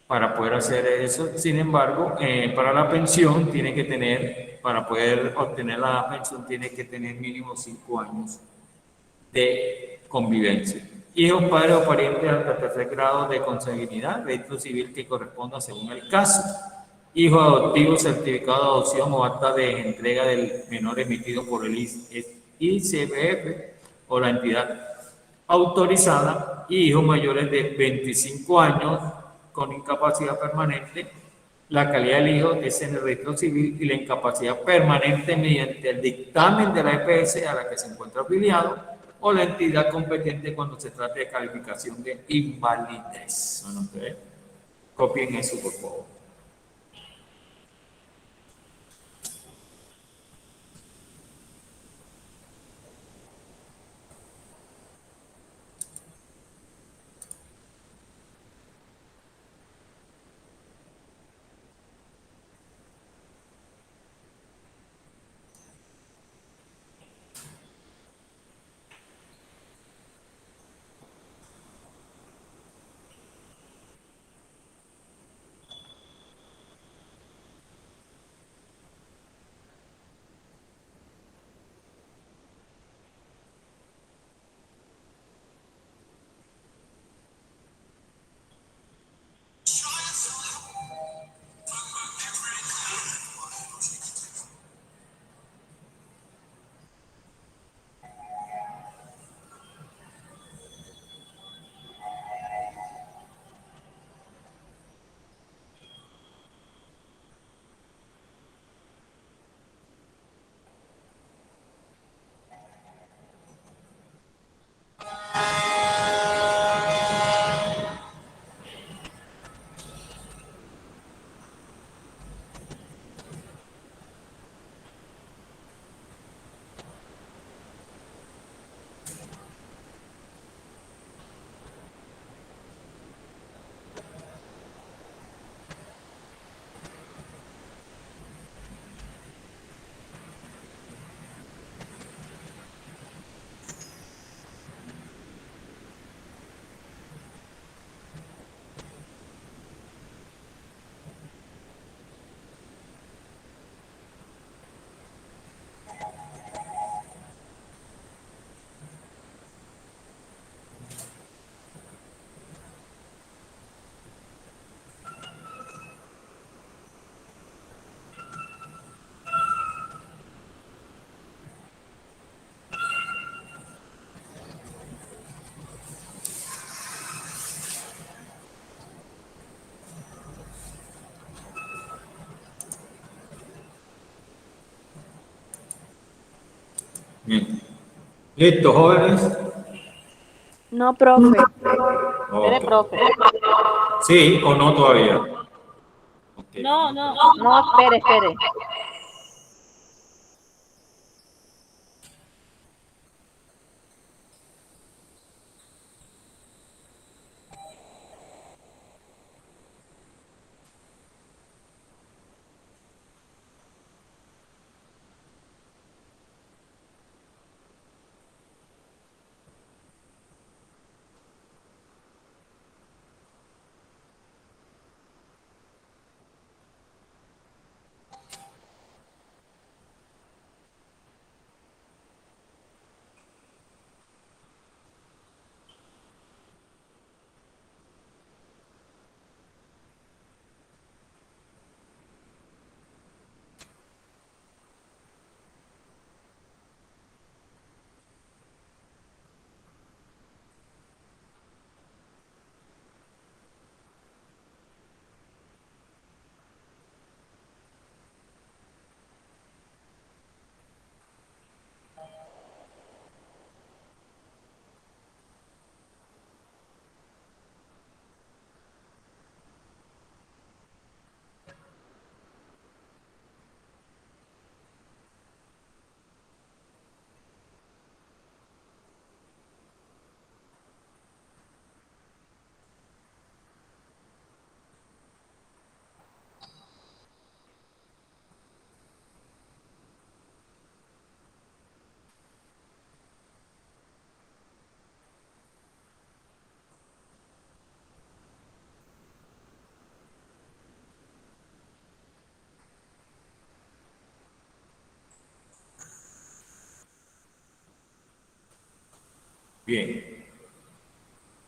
Para poder hacer eso. Sin embargo, para la pensión tiene que tener, para poder obtener la pensión, tiene que tener mínimo 5 años de convivencia. Hijos, padres o parientes hasta tercer grado de consanguinidad, registro civil que corresponda según el caso. Hijo adoptivo, certificado de adopción o acta de entrega del menor emitido por el ICBF o la entidad autorizada, y hijos mayores de 25 años con incapacidad permanente. La calidad del hijo es en el registro civil y la incapacidad permanente mediante el dictamen de la EPS a la que se encuentra afiliado o la entidad competente cuando se trate de calificación de invalidez. Bueno, ¿okay? Copien eso, por favor. Bien. ¿Listo, jóvenes? No, profe. Eres Okay. profe. ¿Sí o no todavía? Okay. No, espere. Bien.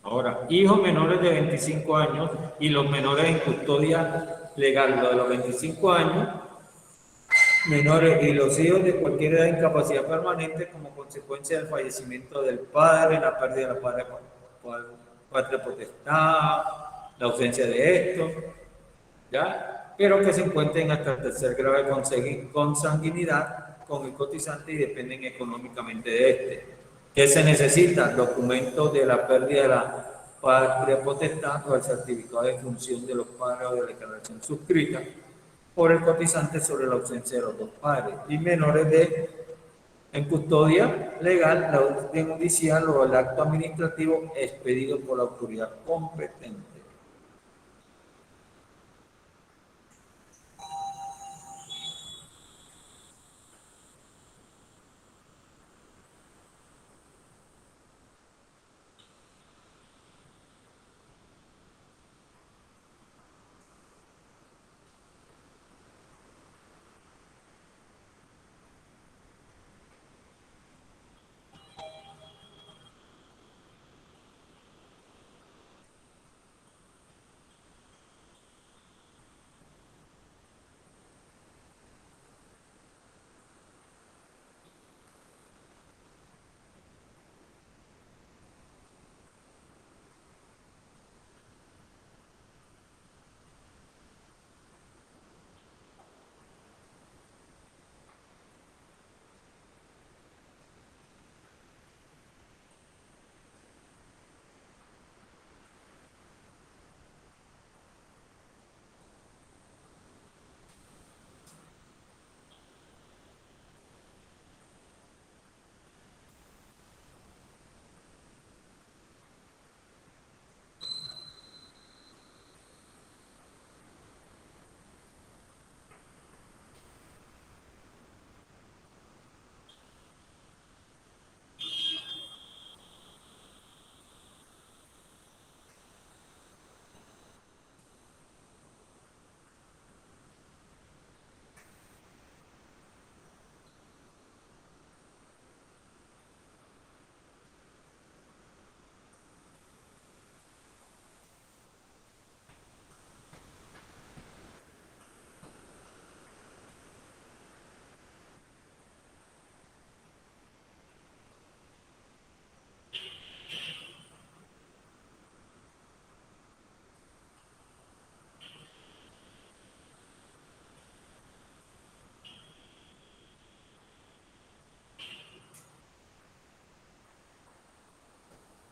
Ahora, hijos menores de 25 años y los menores en custodia legal, lo de los 25 años, menores y los hijos de cualquier edad de incapacidad permanente como consecuencia del fallecimiento del padre, la pérdida de la patria potestad, la ausencia de esto, ¿ya? Pero que se encuentren hasta el tercer grado de consanguinidad con el cotizante y dependen económicamente de este. ¿Qué se necesita? Documentos de la pérdida de la patria potestad o el certificado de función de los padres o de la declaración suscrita por el cotizante sobre la ausencia de los dos padres. Y menores en custodia legal, la orden judicial o el acto administrativo expedido por la autoridad competente.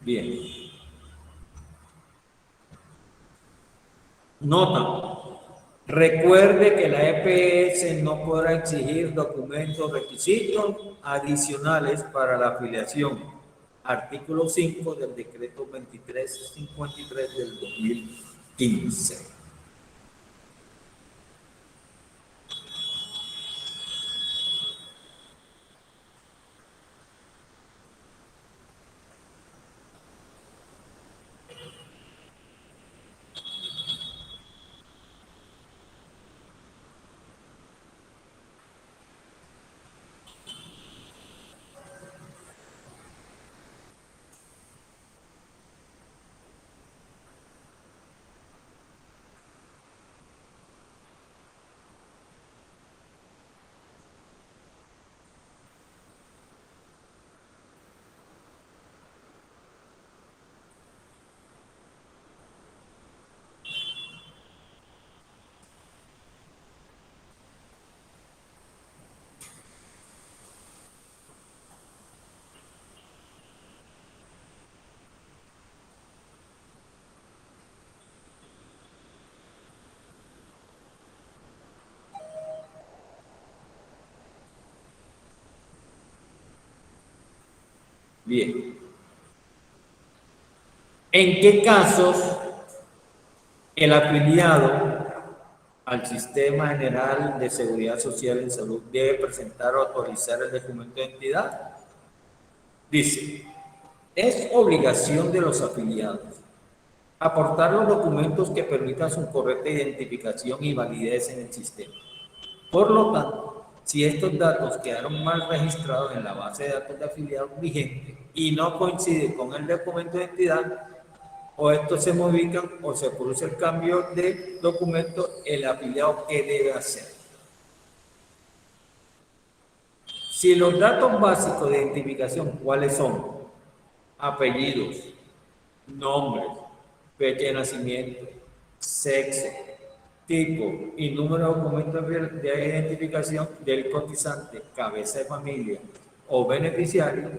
Bien. Nota. Recuerde que la EPS no podrá exigir documentos, requisitos adicionales para la afiliación. Artículo 5 del decreto 2353 del 2015. Bien. ¿En qué casos el afiliado al Sistema General de Seguridad Social en Salud debe presentar o actualizar el documento de identidad? Dice, es obligación de los afiliados aportar los documentos que permitan su correcta identificación y validez en el sistema. Por lo tanto, Si estos datos quedaron mal registrados en la base de datos de afiliados vigente y no coinciden con el documento de identidad, o estos se modifican o se produce el cambio de documento, el afiliado, ¿qué debe hacer? Si los datos básicos de identificación, ¿cuáles son? Apellidos, nombres, fecha de nacimiento, sexo, tipo y número de documento de identificación del cotizante, cabeza de familia o beneficiario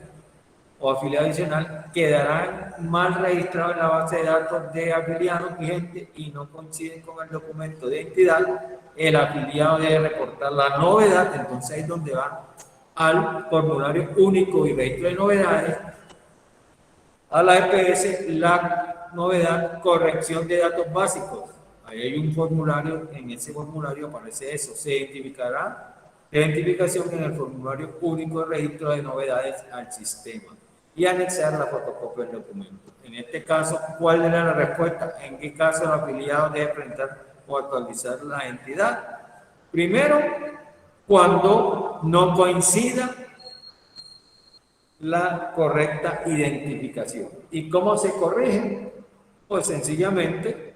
o afiliado adicional, quedarán mal registrados en la base de datos de afiliados vigente y no coinciden con el documento de identidad. El afiliado debe reportar la novedad. Entonces ahí es donde va al formulario único y registro de novedades, a la EPS, la novedad, corrección de datos básicos. Ahí hay un formulario, en ese formulario aparece eso, se identificará la identificación en el formulario único de registro de novedades al sistema y anexar la fotocopia del documento. En este caso, ¿cuál era la respuesta? ¿En qué caso el afiliado debe presentar o actualizar la entidad? Primero, cuando no coincida la correcta identificación. ¿Y cómo se corrige? Pues sencillamente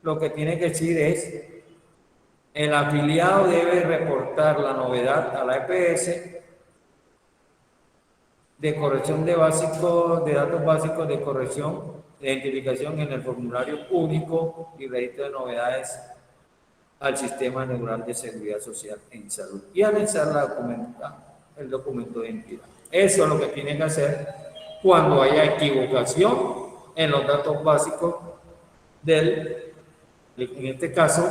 lo que tiene que decir es: el afiliado debe reportar la novedad a la EPS de corrección de datos básicos de corrección de identificación en el formulario único y registro de novedades al Sistema Neural de Seguridad Social en Salud y anexar el documento de identidad. Eso es lo que tiene que hacer cuando haya equivocación en los datos básicos en este caso,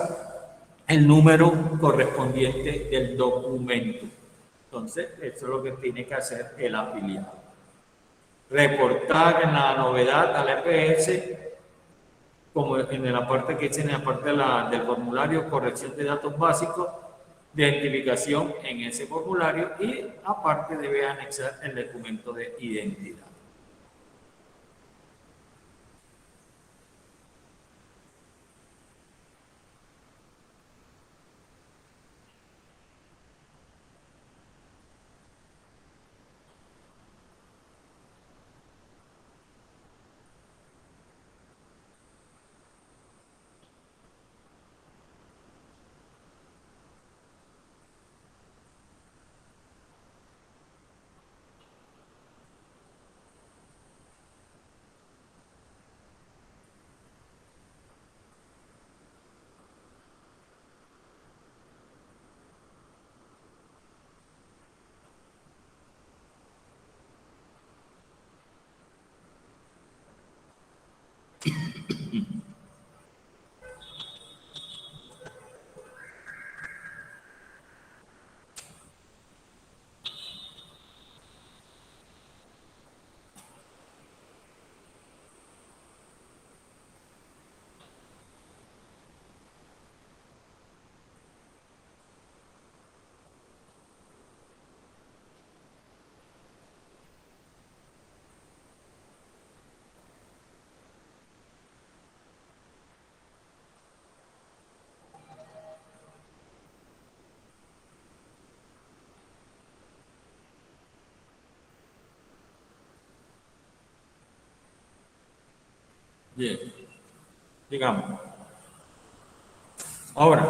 el número correspondiente del documento. Entonces, eso es lo que tiene que hacer el afiliado. Reportar en la novedad a la EPS, como en la parte que dice en la parte del formulario, corrección de datos básicos de identificación en ese formulario, y aparte debe anexar el documento de identidad. Bien, digamos. Ahora,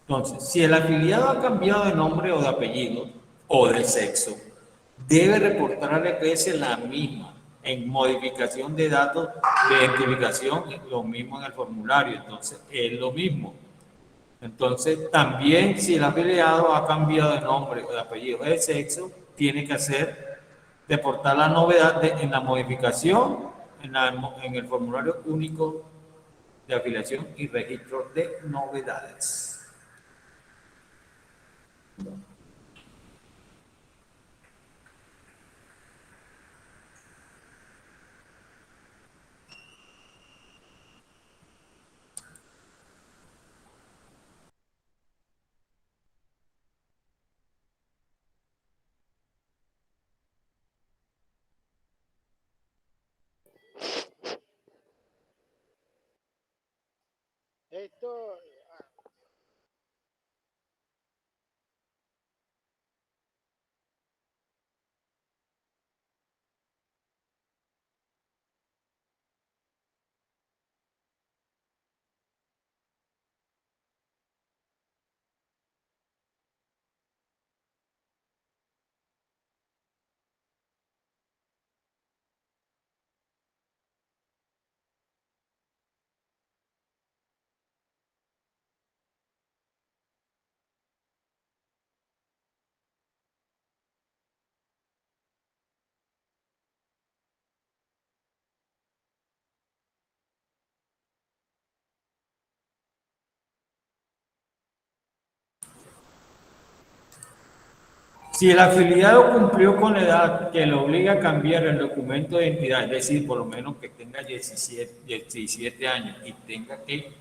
entonces, si el afiliado ha cambiado de nombre o de apellido, o de sexo, debe reportar al EPS la misma. En modificación de datos de identificación, lo mismo en el formulario, entonces es lo mismo. Entonces, también si el afiliado ha cambiado de nombre o de apellido o de sexo, tiene que reportar la novedad en la modificación en el formulario único de afiliación y registro de novedades. Si el afiliado cumplió con la edad que lo obliga a cambiar el documento de identidad, es decir, por lo menos que tenga 17 años y tenga que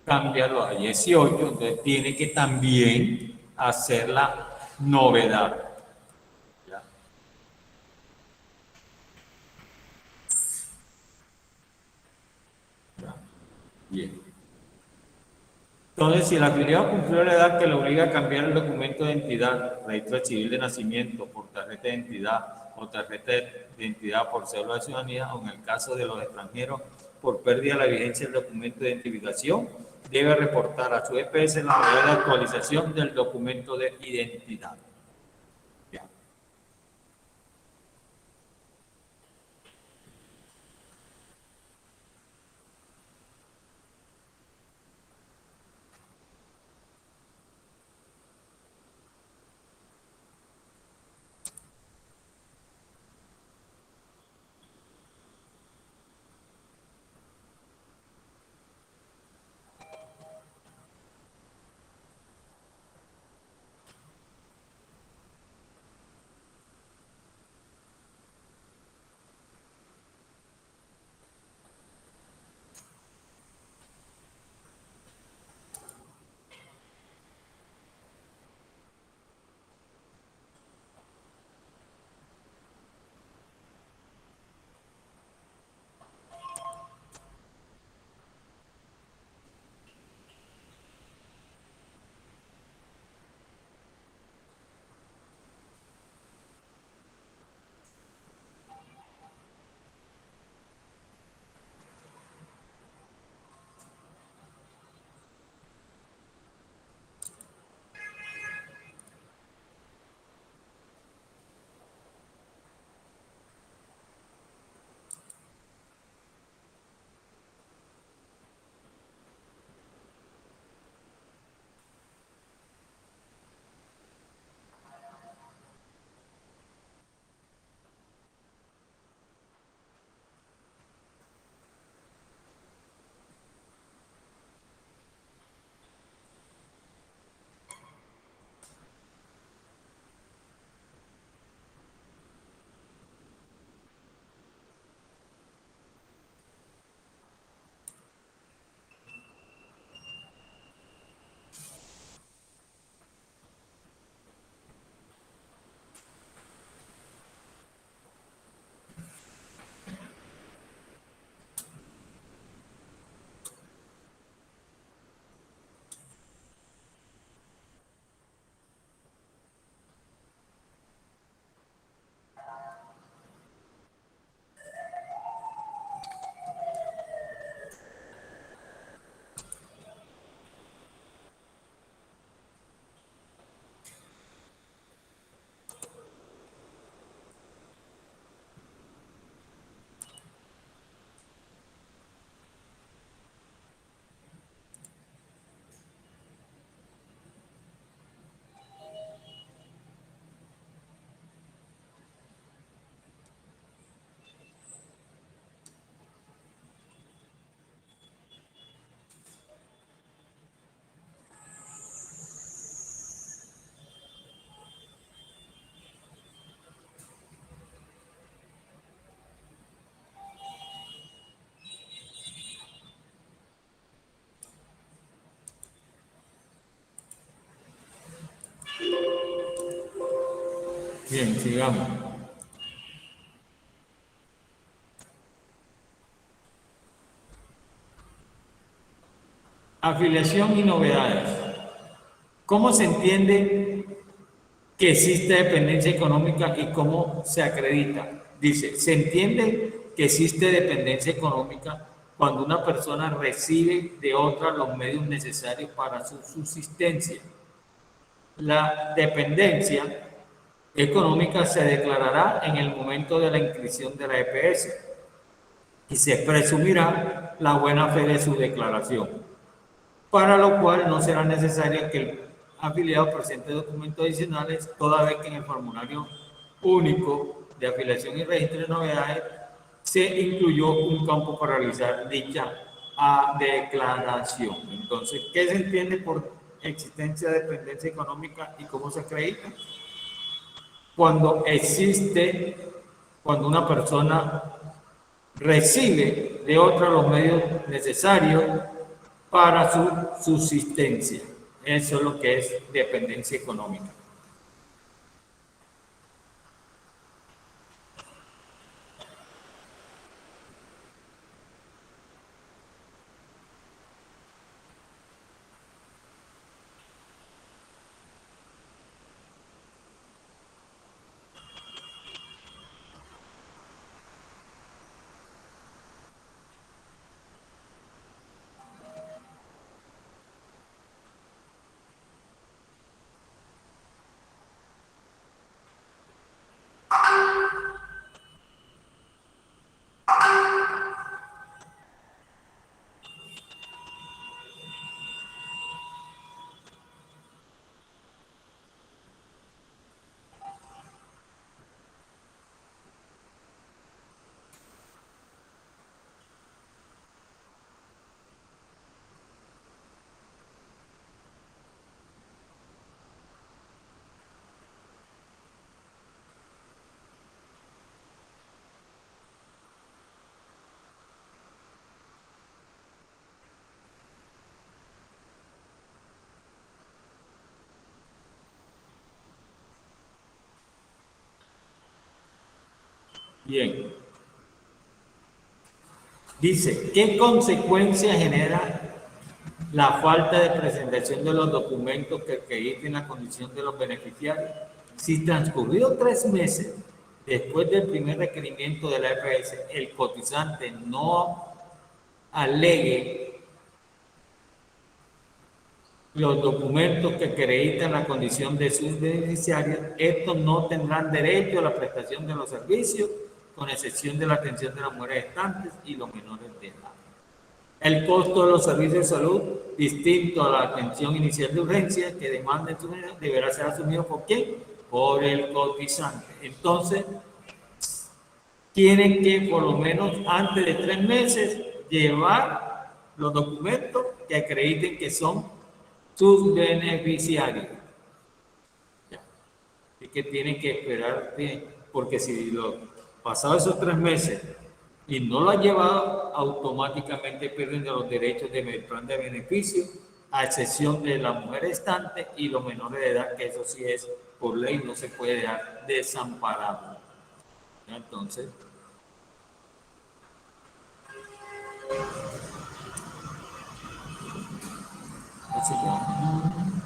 cambiarlo a 18, entonces tiene que también hacer la novedad. ¿Ya? ¿Ya? Bien. Entonces, si el afiliado cumplió la edad que le obliga a cambiar el documento de identidad, registro civil de nacimiento por tarjeta de identidad o tarjeta de identidad por cédula de ciudadanía, o en el caso de los extranjeros, por pérdida de la vigencia del documento de identificación, debe reportar a su EPS la novedad de actualización del documento de identidad. Ya. Bien, sigamos. Afiliación y novedades. ¿Cómo se entiende que existe dependencia económica y cómo se acredita? Dice, se entiende que existe dependencia económica cuando una persona recibe de otra los medios necesarios para su subsistencia. La dependencia económica se declarará en el momento de la inscripción de la EPS y se presumirá la buena fe de su declaración, para lo cual no será necesario que el afiliado presente documentos adicionales, toda vez que en el formulario único de afiliación y registro de novedades se incluyó un campo para realizar dicha declaración. Entonces, ¿qué se entiende por existencia de dependencia económica y cómo se acredita? Cuando una persona recibe de otra los medios necesarios para su subsistencia. Eso es lo que es dependencia económica. Bien. Dice, ¿qué consecuencias genera la falta de presentación de los documentos que acrediten la condición de los beneficiarios? Si transcurrido 3 meses después del primer requerimiento de la EPS, el cotizante no alegue los documentos que acreditan la condición de sus beneficiarios, estos no tendrán derecho a la prestación de los servicios, con excepción de la atención de las mujeres gestantes y los menores de edad. El costo de los servicios de salud, distinto a la atención inicial de urgencia que demanda su unidad, deberá ser asumido ¿por quién? Por el cotizante. Entonces, tienen que por lo menos antes de 3 meses llevar los documentos que acrediten que son sus beneficiarios. Y que tienen que esperar, porque si pasados esos 3 meses y no lo han llevado, automáticamente pierden de los derechos del plan de beneficio, a excepción de las mujeres gestantes y los menores de edad, que eso sí es por ley, no se puede dejar desamparado. Entonces, así que,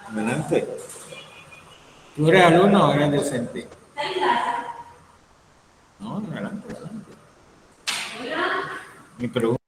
adelante. ¿Tú eres alumno o eres docente? No, adelante, adelante. Mi pregunta.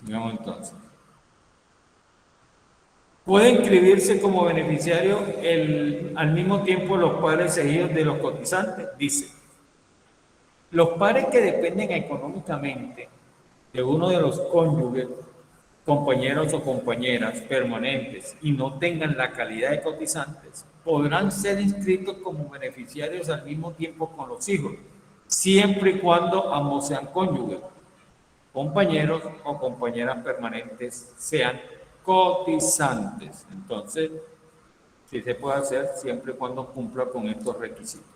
Digamos entonces. Puede inscribirse como beneficiario al mismo tiempo los padres seguidos de los cotizantes. Dice, los padres que dependen económicamente de uno de los cónyuges, compañeros o compañeras permanentes y no tengan la calidad de cotizantes, podrán ser inscritos como beneficiarios al mismo tiempo con los hijos, siempre y cuando ambos sean cónyuges, compañeros o compañeras permanentes sean cotizantes. Entonces, sí se puede hacer siempre y cuando cumpla con estos requisitos.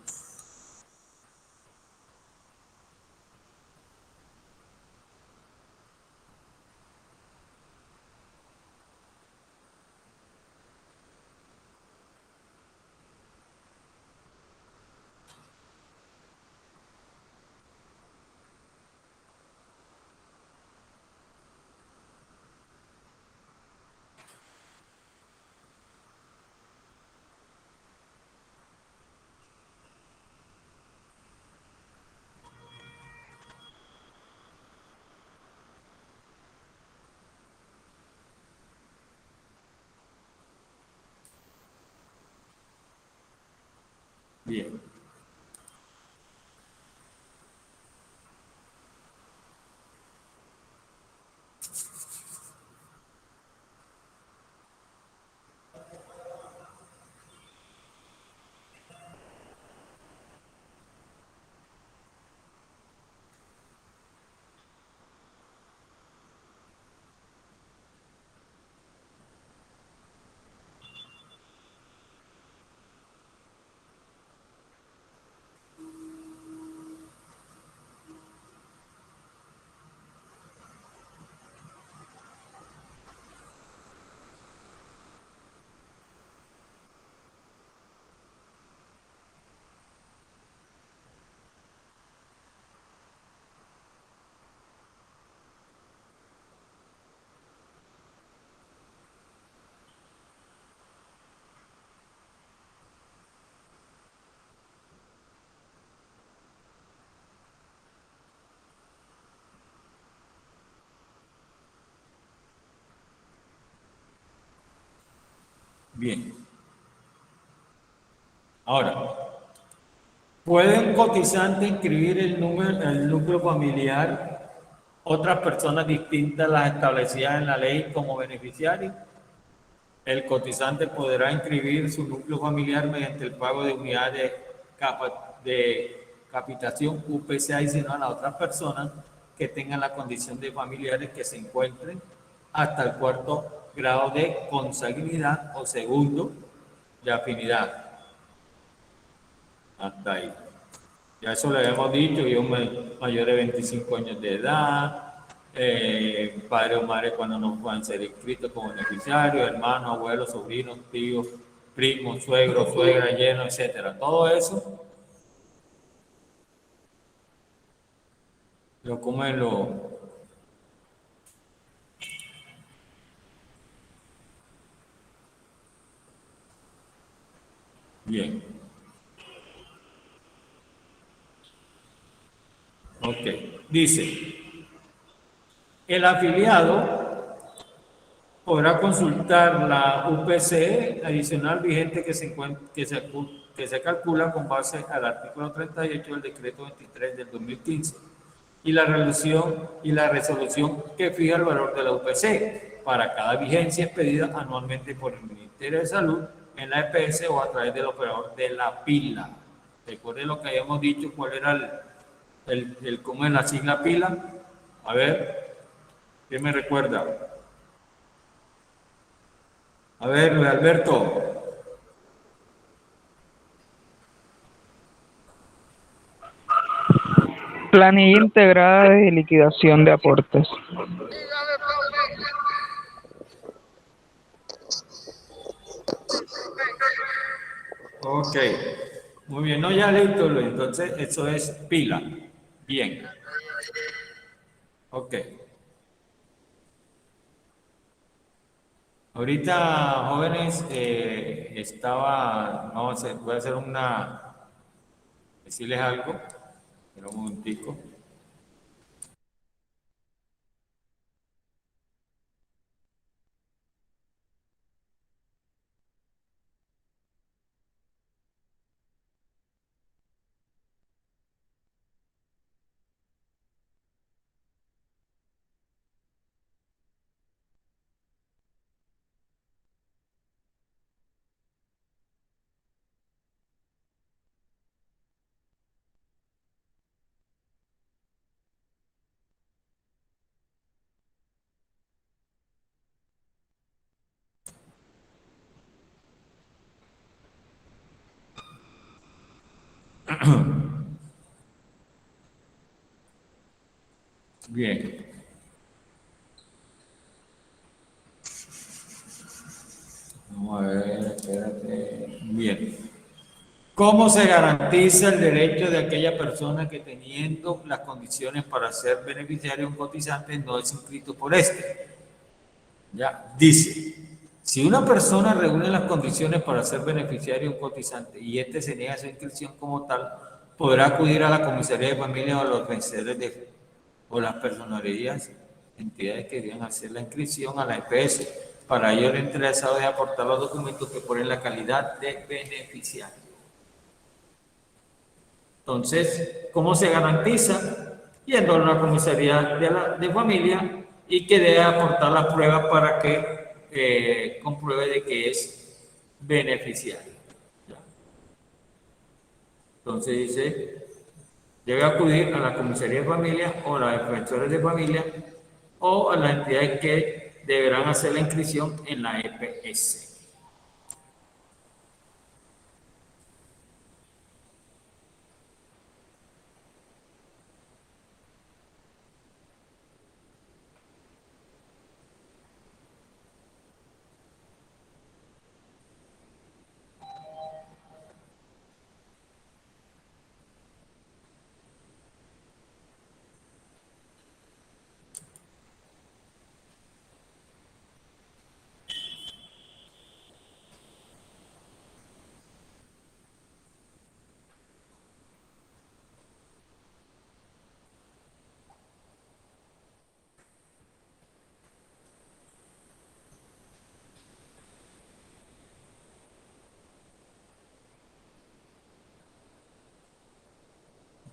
Bien. Bien. Ahora, ¿puede un cotizante inscribir el núcleo familiar otras personas distintas a las establecidas en la ley como beneficiarios? El cotizante podrá inscribir su núcleo familiar mediante el pago de unidades de capitación UPC adicional a otras personas que tengan la condición de familiares que se encuentren hasta el cuarto grado de consanguinidad o segundo de afinidad. Hasta ahí. Ya eso le hemos dicho, yo mayor de 25 años de edad, padre o madre cuando no puedan ser inscritos como beneficiarios, hermanos, abuelos, sobrinos, tíos, primos, suegros, suegra, yerno, etcétera. Todo eso, lo bien. Ok. Dice, el afiliado podrá consultar la UPC adicional vigente que se calcula con base al artículo 38 del decreto 23 del 2015 y la resolución que fija el valor de la UPC para cada vigencia expedida anualmente por el Ministerio de Salud en la EPS o a través del operador de la pila. Recuerden lo que habíamos dicho, cuál era cómo es la sigla pila. A ver, ¿quién me recuerda? A ver, Luis Alberto. Planilla integrada de liquidación de aportes. Ok, muy bien, no, ya listo, Luis. Entonces, eso es pila. Bien. Ok. Ahorita, jóvenes, voy a hacer decirles algo, pero un momentico. Bien. Vamos a ver, espérate. Bien. ¿Cómo se garantiza el derecho de aquella persona que teniendo las condiciones para ser beneficiario un cotizante no es inscrito por este? Ya, dice, si una persona reúne las condiciones para ser beneficiario un cotizante y este se niega a su inscripción como tal, podrá acudir a la comisaría de familia o a los vencedores o las personerías, entidades que deben hacer la inscripción a la EPS. Para ello, el interesado debe aportar los documentos que ponen la calidad de beneficiario. Entonces, ¿cómo se garantiza? Yendo a una comisaría de familia y que debe aportar las pruebas para que compruebe de que es beneficiario. Entonces dice, debe acudir a la comisaría de familia o a los defensores de familia o a las entidades que deberán hacer la inscripción en la EPS.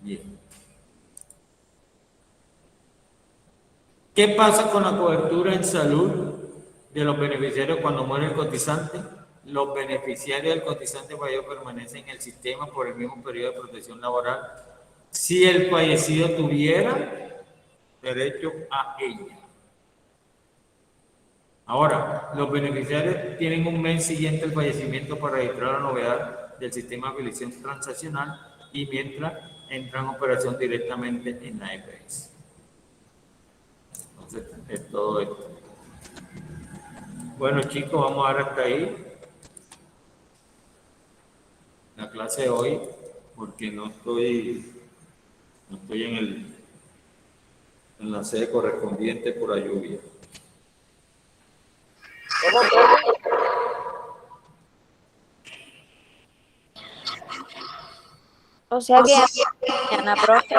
Bien. ¿Qué pasa con la cobertura en salud de los beneficiarios cuando muere el cotizante? Los beneficiarios del cotizante fallecido permanecen en el sistema por el mismo periodo de protección laboral si el fallecido tuviera derecho a ella. Ahora, los beneficiarios tienen un mes siguiente al fallecimiento para registrar la novedad del sistema de afiliación transaccional y mientras entran en operación directamente en la EPS. Entonces, es todo esto. Bueno, chicos, vamos a ver hasta ahí la clase de hoy, porque no estoy en la sede correspondiente por la lluvia. O sea que mañana, profe.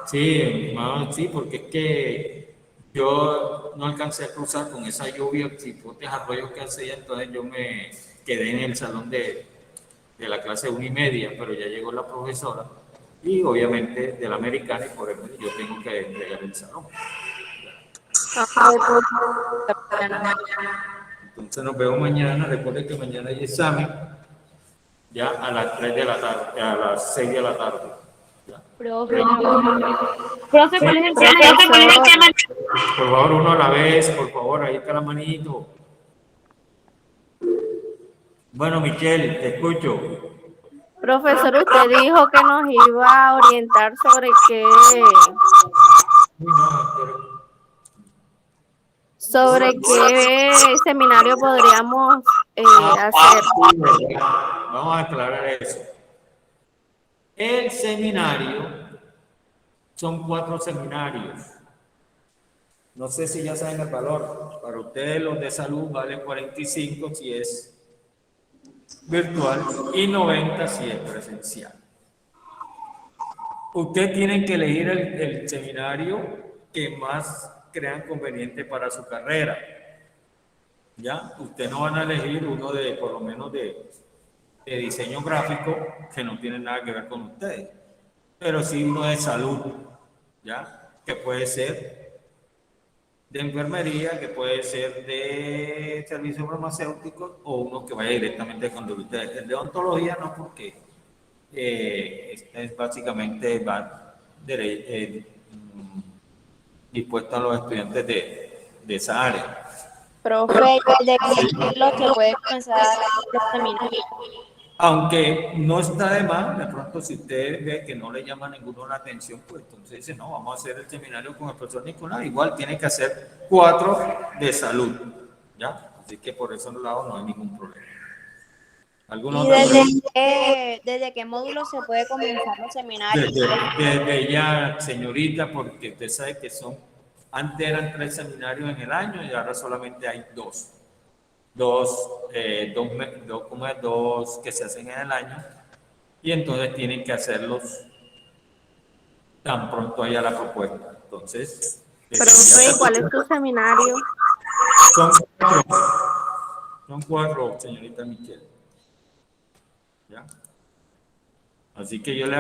Sí, sí, porque es que yo no alcancé a cruzar con esa lluvia, cipotes, arroyos que hacía, entonces yo me quedé en el salón de la clase 1:30, pero ya llegó la profesora y obviamente de la americana y por eso yo tengo que entregar el salón. Entonces nos vemos mañana. Recuerden que mañana hay examen ya a las 3 de la tarde, a las 6 de la tarde. Profe, ¿cuál es el tema? Por favor, uno a la vez, por favor, ahí está la manito. Bueno, Michelle, te escucho. Profesor, usted dijo que nos iba a orientar sobre qué seminario podríamos hacer. Vamos a aclarar eso. El seminario son 4 seminarios. No sé si ya saben el valor. Para ustedes los de salud valen 45 si es virtual y 90 si es presencial. Ustedes tienen que elegir el seminario que más crean conveniente para su carrera. ¿Ya? Ustedes no van a elegir uno de, por lo menos de diseño gráfico, que no tiene nada que ver con ustedes, pero sí uno de salud, ¿ya? Que puede ser de enfermería, que puede ser de servicios farmacéuticos o uno que vaya directamente con ustedes. El de odontología no, porque es básicamente dispuesto a los estudiantes de esa área. Profe, ¿de qué lo que puede comenzar los seminarios? Aunque no está de más, de pronto si usted ve que no le llama ninguno la atención, pues entonces dice, no, vamos a hacer el seminario con el profesor Nicolás. Igual tiene que hacer 4 de salud, ¿ya? Así que por esos lados no hay ningún problema. ¿Alguna ¿Y otra desde qué módulo se puede comenzar los seminarios? Desde ya, señorita, porque usted sabe que antes eran 3 seminarios en el año y ahora solamente hay 2. Dos que se hacen en el año, y entonces tienen que hacerlos tan pronto haya la propuesta. Entonces, Profe, ¿cuál es tu seminario? son 4, señorita Michelle. ¿Ya? Así que yo le